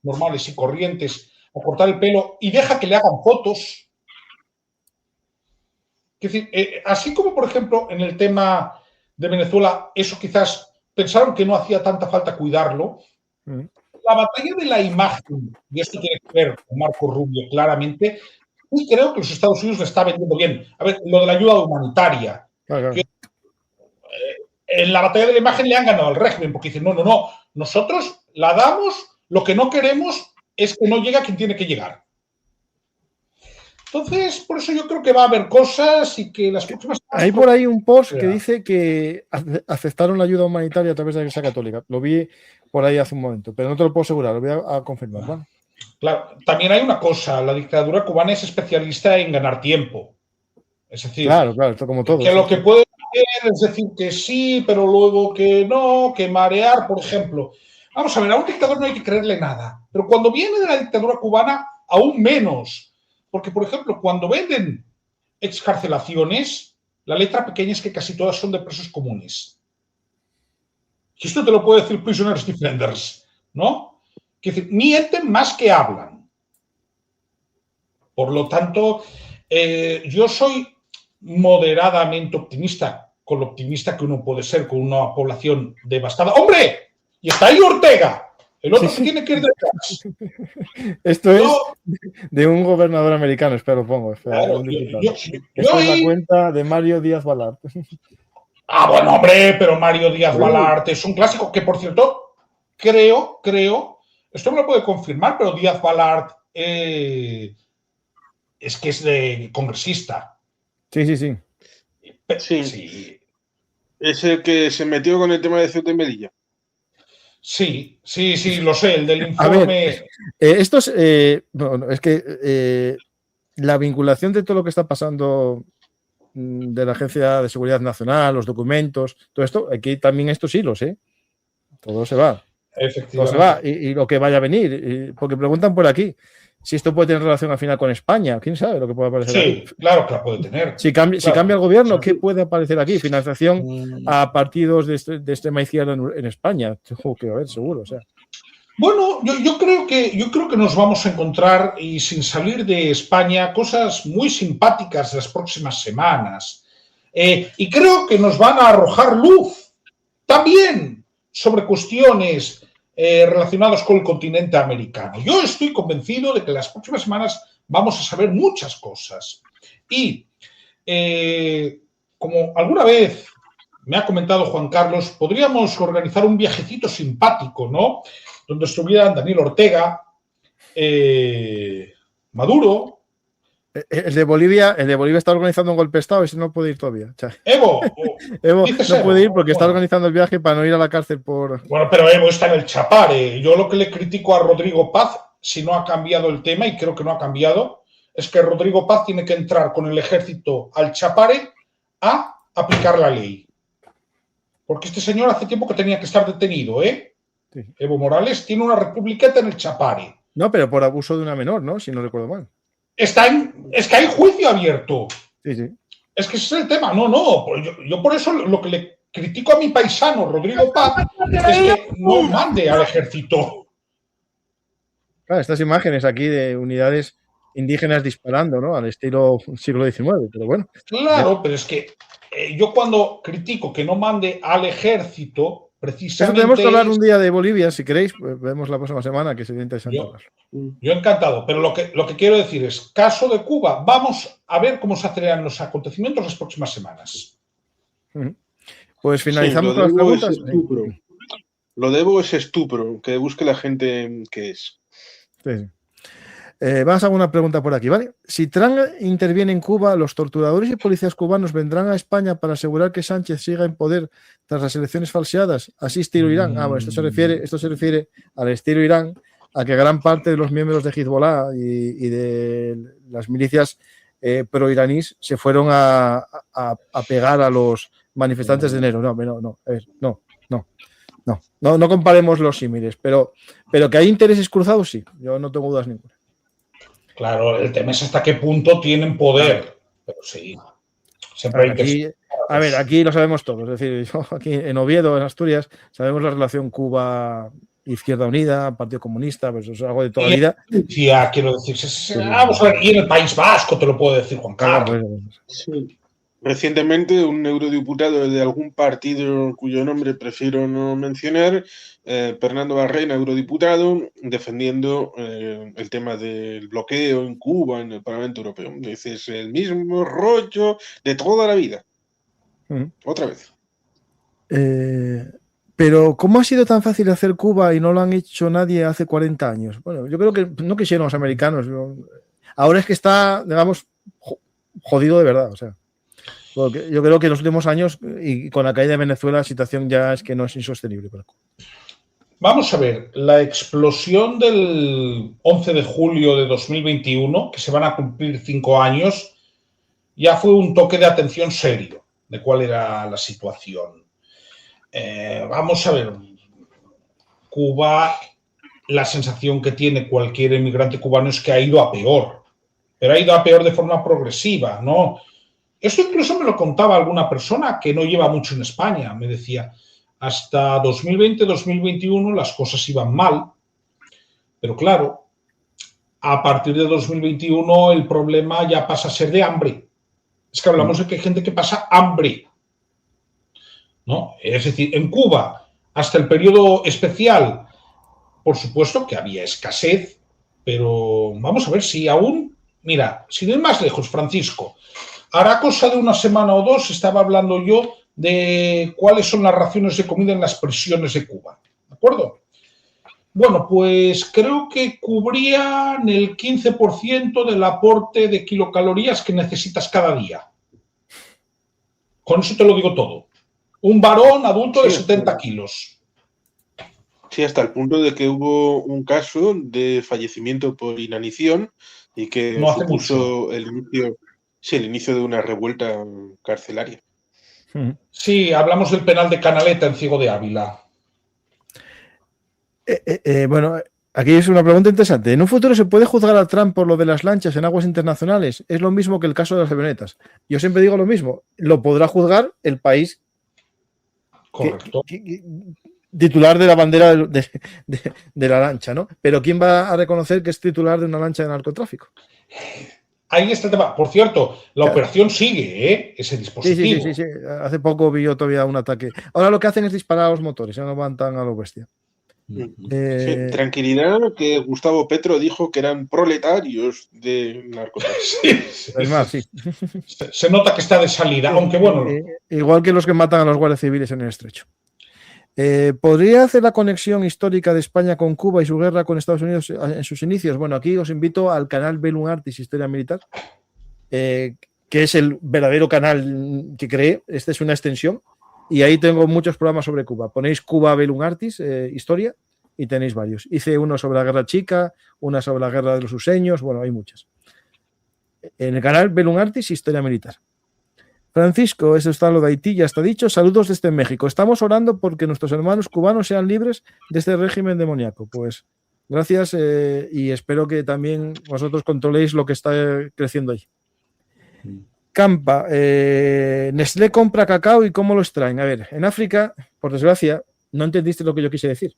normales y corrientes a cortar el pelo y deja que le hagan fotos. Es decir, así como, por ejemplo, en el tema de Venezuela, eso quizás pensaron que no hacía tanta falta cuidarlo. La batalla de la imagen, y esto tiene que ver con Marco Rubio claramente, y creo que los Estados Unidos le está vendiendo bien. A ver, lo de la ayuda humanitaria. Claro. En la batalla de la imagen le han ganado al régimen, porque dicen, no, nosotros la damos, lo que no queremos es que no llegue a quien tiene que llegar. Entonces, por eso yo creo que va a haber cosas y que las próximas... Hay por ahí un post que dice que aceptaron la ayuda humanitaria a través de la Iglesia Católica. Lo vi por ahí hace un momento, pero no te lo puedo asegurar, lo voy a confirmar. ¿Vale? Claro, también hay una cosa, la dictadura cubana es especialista en ganar tiempo. Es decir, claro, esto como todo. Que lo que puede hacer es decir que sí, pero luego que no, que marear, por ejemplo. Vamos a ver, a un dictador no hay que creerle nada, pero cuando viene de la dictadura cubana, aún menos. Porque, por ejemplo, cuando venden excarcelaciones, la letra pequeña es que casi todas son de presos comunes. Y esto te lo puede decir Prisoners Defenders, ¿no? Que decir, mienten más que hablan. Por lo tanto, yo soy moderadamente optimista, con lo optimista que uno puede ser con una población devastada. ¡Hombre! Y está ahí Ortega, el otro que tiene que ir detrás. Esto es de un gobernador americano, espero lo pongo. Claro, un diputado. yo Esto es ahí- la cuenta de Mario Díaz Balart. Ah, bueno, hombre, pero Mario Díaz Balart es un clásico que, por cierto, creo, esto me lo puede confirmar, pero Díaz Balart es que es de congresista. Sí. Sí. Sí, Es el que se metió con el tema de Ceuta y Melilla. sí, lo sé, el del A ver, informe. esto es, bueno, es que la vinculación de todo lo que está pasando de la Agencia de Seguridad Nacional, los documentos, todo esto, aquí también estos hilos, ¿eh? Todo se va. Todo Efectivamente. se va. Y lo que vaya a venir. Porque preguntan por aquí si esto puede tener relación al final con España. ¿Quién sabe lo que puede aparecer Sí, aquí? claro que la puede tener. Si cambia el gobierno, ¿qué puede aparecer aquí? Mm. Financiación a partidos de extrema izquierda en España. Que va a haber, seguro. O sea. Bueno, yo creo que nos vamos a encontrar, y sin salir de España, cosas muy simpáticas las próximas semanas. Y creo que nos van a arrojar luz también sobre cuestiones relacionadas con el continente americano. Yo estoy convencido de que las próximas semanas vamos a saber muchas cosas. Y como alguna vez me ha comentado Juan Carlos, podríamos organizar un viajecito simpático, ¿no? Donde estuvieran Daniel Ortega, Maduro. El de Bolivia está organizando un golpe de Estado y ese no puede ir todavía. O sea, Evo no puede ir porque está organizando el viaje para no ir a la cárcel por. Bueno, pero Evo está en el Chapare. Yo lo que le critico a Rodrigo Paz, si no ha cambiado el tema, y creo que no ha cambiado, es que Rodrigo Paz tiene que entrar con el ejército al Chapare a aplicar la ley. Porque este señor hace tiempo que tenía que estar detenido, ¿eh? Sí. Evo Morales tiene una republiqueta en el Chapare. No, pero por abuso de una menor, ¿no? Si no recuerdo mal. Es que hay juicio abierto. Sí. Es que ese es el tema. No. Yo por eso lo que le critico a mi paisano Rodrigo Paz es que no mande al ejército. Claro, estas imágenes aquí de unidades indígenas disparando, ¿no? Al estilo siglo XIX, pero bueno. Claro, pero es que yo cuando critico que no mande al ejército, precisamente. Eso tenemos que hablar un día de Bolivia, si queréis, pues vemos la próxima semana, que sería interesante hablar. Yo encantado, pero lo que quiero decir es, caso de Cuba, vamos a ver cómo se aceleran los acontecimientos las próximas semanas. Pues finalizamos Sí, con las preguntas. Lo de Evo es estupro, que busque la gente que es. Sí. Vamos a una pregunta por aquí, ¿vale? Si Trump interviene en Cuba, ¿los torturadores y policías cubanos vendrán a España para asegurar que Sánchez siga en poder tras las elecciones falseadas? Así estilo Irán. Bueno, esto se refiere al estilo Irán, a que gran parte de los miembros de Hezbollah y de las milicias pro-iraníes se fueron a pegar a los manifestantes de enero. No comparemos los símiles, pero que hay intereses cruzados, sí. Yo no tengo dudas ninguna. Claro, el tema es hasta qué punto tienen poder. Pero sí, siempre hay intereses. A ver, aquí lo sabemos todos. Es decir, yo aquí en Oviedo, en Asturias, sabemos la relación Cuba-Izquierda Unida, Partido Comunista, pues eso es algo de toda la vida. Quiero decir, vamos a ver, y en el País Vasco te lo puedo decir, Juan Carlos. Sí. Recientemente, un eurodiputado de algún partido cuyo nombre prefiero no mencionar, Fernando Barrena, eurodiputado, defendiendo el tema del bloqueo en Cuba, en el Parlamento Europeo. Dice, es el mismo rollo de toda la vida. Otra vez. Pero, ¿cómo ha sido tan fácil hacer Cuba y no lo han hecho nadie hace 40 años? Bueno, yo creo que no quisieron los americanos. Ahora es que está, digamos, jodido de verdad, o sea. Porque yo creo que en los últimos años y con la caída de Venezuela la situación ya es que no es insostenible para Cuba. Vamos a ver, la explosión del 11 de julio de 2021, que se van a cumplir 5 años, ya fue un toque de atención serio de cuál era la situación. Vamos a ver, Cuba, la sensación que tiene cualquier emigrante cubano es que ha ido a peor, pero ha ido a peor de forma progresiva, ¿no? Esto incluso me lo contaba alguna persona que no lleva mucho en España. Me decía, hasta 2020-2021 las cosas iban mal, pero claro, a partir de 2021 el problema ya pasa a ser de hambre. Es que hablamos de que hay gente que pasa hambre, ¿no? Es decir, en Cuba, hasta el periodo especial, por supuesto que había escasez, pero vamos a ver si aún, mira, sin ir más lejos, Francisco, hará cosa de una semana o dos estaba hablando yo de cuáles son las raciones de comida en las prisiones de Cuba, ¿de acuerdo? Bueno, pues creo que cubrían el 15% del aporte de kilocalorías que necesitas cada día. Con eso te lo digo todo. Un varón adulto de 70 kilos. Sí, hasta el punto de que hubo un caso de fallecimiento por inanición y que No hace supuso el inicio de una revuelta carcelaria. Sí, hablamos del penal de Canaleta en Ciego de Ávila. Bueno, aquí es una pregunta interesante. ¿En un futuro se puede juzgar a Trump por lo de las lanchas en aguas internacionales? Es lo mismo que el caso de las avionetas. Yo siempre digo lo mismo. Lo podrá juzgar el país Correcto. titular de la bandera de la lancha, ¿no? Pero ¿quién va a reconocer que es titular de una lancha de narcotráfico? Ahí está el tema. Por cierto, la operación sigue, ¿eh? Ese dispositivo. Sí. Hace poco vi yo todavía un ataque. Ahora lo que hacen es disparar a los motores, ya no van tan a lo bestia. Sí, tranquilidad, que Gustavo Petro dijo que eran proletarios de narcotráfico. Es más, sí. Se nota que está de salida, aunque bueno. Igual que los que matan a los guardias civiles en el estrecho. ¿Podría hacer la conexión histórica de España con Cuba y su guerra con Estados Unidos en sus inicios? Bueno, aquí os invito al canal Bellum Artis Historia Militar, que es el verdadero canal que creé. Esta es una extensión. Y ahí tengo muchos programas sobre Cuba. Ponéis Cuba Bellum Artis, historia, y tenéis varios. Hice uno sobre la Guerra Chica, una sobre la Guerra de los Useños, bueno, hay muchas. En el canal Bellum Artis, Historia Militar. Francisco, eso está lo de Haití, ya está dicho. Saludos desde México. Estamos orando porque nuestros hermanos cubanos sean libres de este régimen demoníaco. Pues gracias y espero que también vosotros controléis lo que está creciendo ahí. Campa, Nestlé compra cacao y cómo lo extraen. A ver, en África, por desgracia, no entendiste lo que yo quise decir.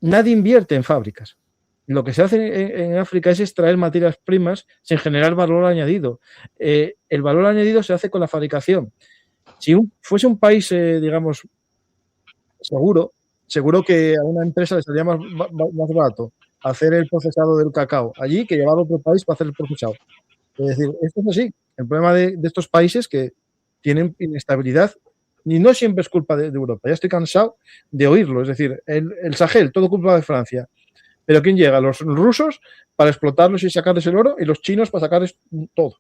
Nadie invierte en fábricas. Lo que se hace en África es extraer materias primas sin generar valor añadido. El valor añadido se hace con la fabricación. Si fuese un país, digamos, seguro que a una empresa le salía más barato hacer el procesado del cacao allí que llevarlo a otro país para hacer el procesado. Es decir, esto es así. El problema de estos países que tienen inestabilidad, y no siempre es culpa de Europa. Ya estoy cansado de oírlo. Es decir, el Sahel, todo culpa de Francia. Pero ¿quién llega? Los rusos para explotarlos y sacarles el oro y los chinos para sacarles todo.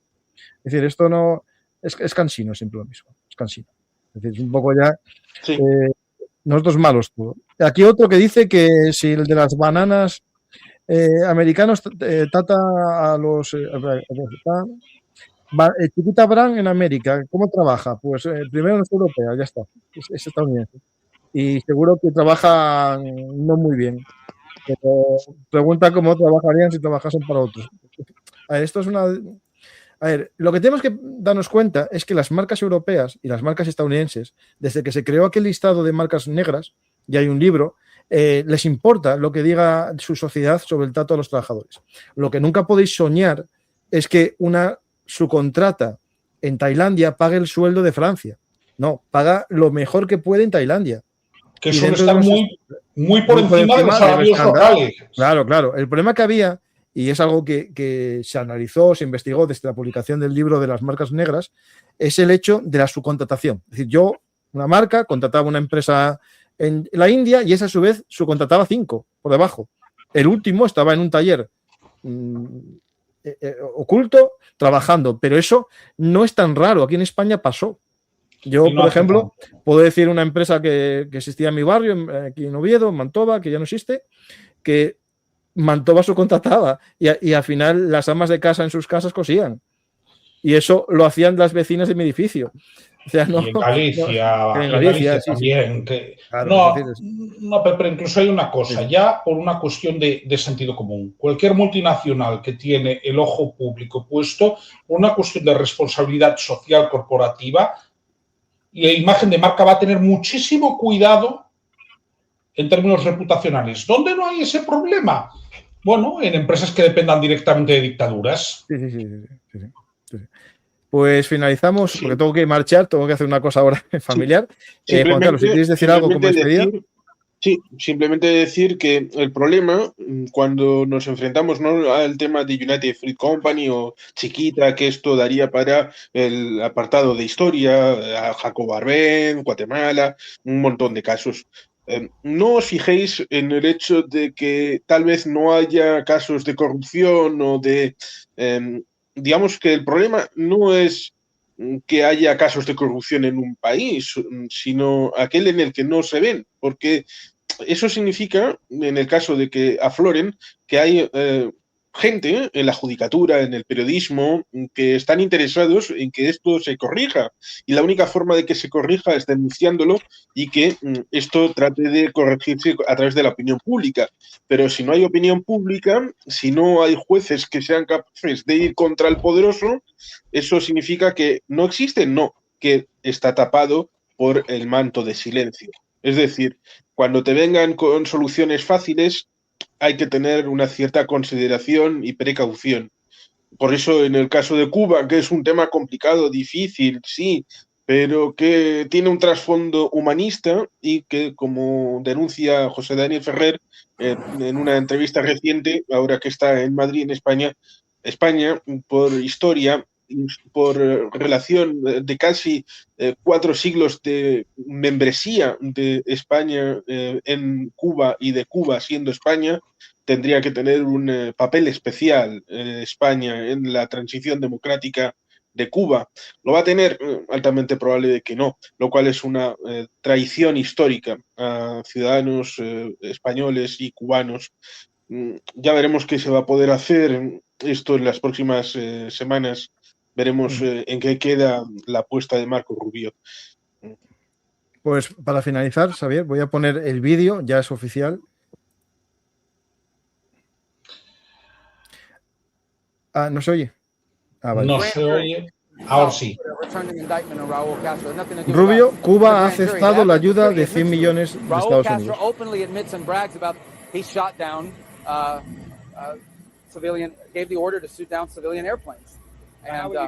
Es decir, esto no es cansino, siempre lo mismo. Es cansino. Es decir, es un poco ya nosotros malos todo. Aquí otro que dice que si el de las bananas americanos trata a los Chiquita Brand en América, ¿cómo trabaja? Pues primero no es europea, ya está, es estadounidense. Y seguro que trabaja no muy bien. Pero pregunta cómo trabajarían si trabajasen para otros. A ver, esto es una... A ver, lo que tenemos que darnos cuenta es que las marcas europeas y las marcas estadounidenses, desde que se creó aquel listado de marcas negras, y hay un libro, les importa lo que diga su sociedad sobre el trato a los trabajadores. Lo que nunca podéis soñar es que una subcontrata en Tailandia pague el sueldo de Francia. No, paga lo mejor que puede en Tailandia. Que suele estar muy por encima de los salarios locales. Claro. El problema que había, y es algo que se analizó, se investigó desde la publicación del libro de las marcas negras, es el hecho de la subcontratación. Es decir, una marca, contrataba una empresa en la India y esa a su vez subcontrataba 5 por debajo. El último estaba en un taller oculto trabajando, pero eso no es tan raro. Aquí en España pasó. Yo, por ejemplo, puedo decir una empresa que existía en mi barrio, aquí en Oviedo, en Mantova, que ya no existe, que Mantova subcontrataba y al final las amas de casa en sus casas cosían. Y eso lo hacían las vecinas de mi edificio. O sea, no, y en Galicia, en y en Galicia, Galicia sí, también. sí. Claro, No, es decir, no, pero incluso hay una cosa, sí. ya por una cuestión de sentido común. Cualquier multinacional que tiene el ojo público puesto, por una cuestión de responsabilidad social corporativa, y la imagen de marca va a tener muchísimo cuidado en términos reputacionales. ¿Dónde no hay ese problema? Bueno, en empresas que dependan directamente de dictaduras. Sí, sí, sí, sí, sí, sí. Pues finalizamos, porque tengo que marchar, tengo que hacer una cosa ahora familiar. Juan Carlos, si quieres decir algo como despedida. Simplemente decir que el problema, cuando nos enfrentamos no al tema de United Fruit Company o Chiquita, que esto daría para el apartado de historia, a Jacobo Arbenz, Guatemala, un montón de casos. No os fijéis en el hecho de que tal vez no haya casos de corrupción o de... digamos que el problema no es que haya casos de corrupción en un país, sino aquel en el que no se ven, porque eso significa, en el caso de que afloren, que hay gente en la judicatura, en el periodismo, que están interesados en que esto se corrija. Y la única forma de que se corrija es denunciándolo y que esto trate de corregirse a través de la opinión pública. Pero si no hay opinión pública, si no hay jueces que sean capaces de ir contra el poderoso, eso significa que no existe, no, que está tapado por el manto de silencio. Es decir, cuando te vengan con soluciones fáciles, hay que tener una cierta consideración y precaución. Por eso, en el caso de Cuba, que es un tema complicado, difícil, sí, pero que tiene un trasfondo humanista y que, como denuncia José Daniel Ferrer en una entrevista reciente, ahora que está en Madrid, en España, por historia, por relación de casi 4 siglos de membresía de España en Cuba y de Cuba siendo España, tendría que tener un papel especial España en la transición democrática de Cuba. ¿Lo va a tener? Altamente probable de que no, lo cual es una traición histórica a ciudadanos españoles y cubanos. Ya veremos qué se va a poder hacer esto en las próximas semanas. Veremos en qué queda la apuesta de Marco Rubio. Pues para finalizar, Xavier, voy a poner el vídeo, ya es oficial. ¿No se oye? Vale. No se oye. Ahora sí. Rubio, Cuba ha aceptado la ayuda de 100 millones de Estados Unidos.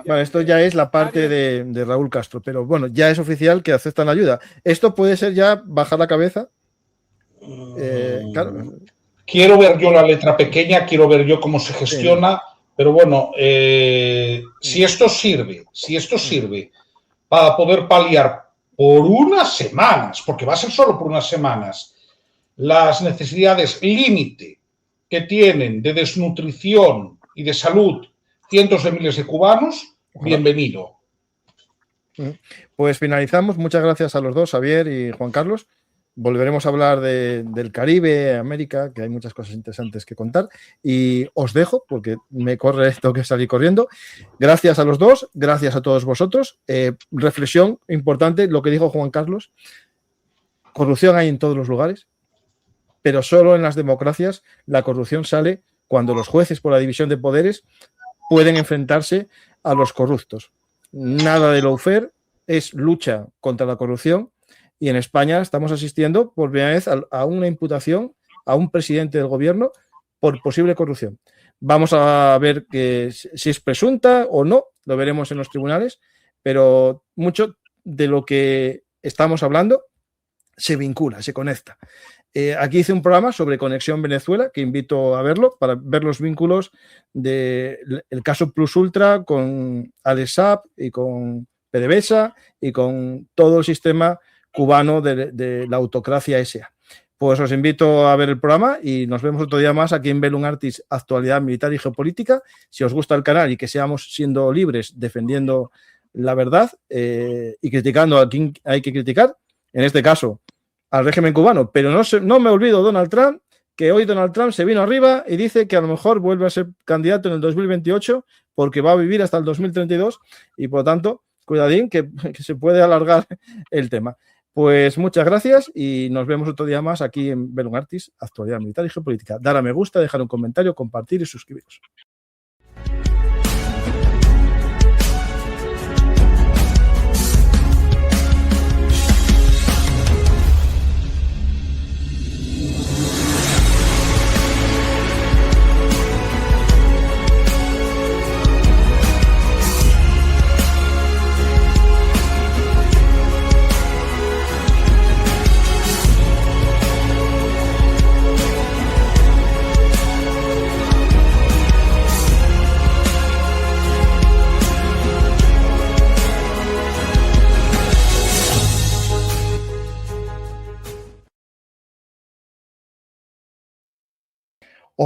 Bueno, esto ya es la parte de Raúl Castro, pero bueno, ya es oficial que aceptan la ayuda. ¿Esto puede ser ya bajar la cabeza? Claro. Quiero ver yo la letra pequeña, quiero ver yo cómo se gestiona, pero bueno, si esto sirve para poder paliar por unas semanas, porque va a ser solo por unas semanas, las necesidades límite que tienen de desnutrición y de salud cientos de miles de cubanos, bienvenido. Pues finalizamos. Muchas gracias a los dos, Xavier y Juan Carlos. Volveremos a hablar del Caribe, América, que hay muchas cosas interesantes que contar. Y os dejo, porque tengo que salir corriendo. Gracias a los dos, gracias a todos vosotros. Reflexión importante, lo que dijo Juan Carlos. Corrupción hay en todos los lugares, pero solo en las democracias la corrupción sale cuando los jueces por la división de poderes pueden enfrentarse a los corruptos. Nada de lawfare, es lucha contra la corrupción. Y en España estamos asistiendo por primera vez a una imputación a un presidente del gobierno por posible corrupción. Vamos a ver si es presunta o no, lo veremos en los tribunales, pero mucho de lo que estamos hablando se vincula, se conecta. Aquí hice un programa sobre Conexión Venezuela, que invito a verlo, para ver los vínculos del caso Plus Ultra con ADESAP y con PDVSA y con todo el sistema cubano de la autocracia S.A. Pues os invito a ver el programa y nos vemos otro día más aquí en Bellum Artis, Actualidad Militar y Geopolítica. Si os gusta el canal y que seamos siendo libres, defendiendo la verdad y criticando a quien hay que criticar, en este caso al régimen cubano. Pero no me olvido Donald Trump, que hoy Donald Trump se vino arriba y dice que a lo mejor vuelve a ser candidato en el 2028 porque va a vivir hasta el 2032 y por lo tanto cuidadín, que se puede alargar el tema. Pues muchas gracias y nos vemos otro día más aquí en Bellum Artis, Actualidad Militar y Geopolítica. Dar a me gusta, dejar un comentario, compartir y suscribiros.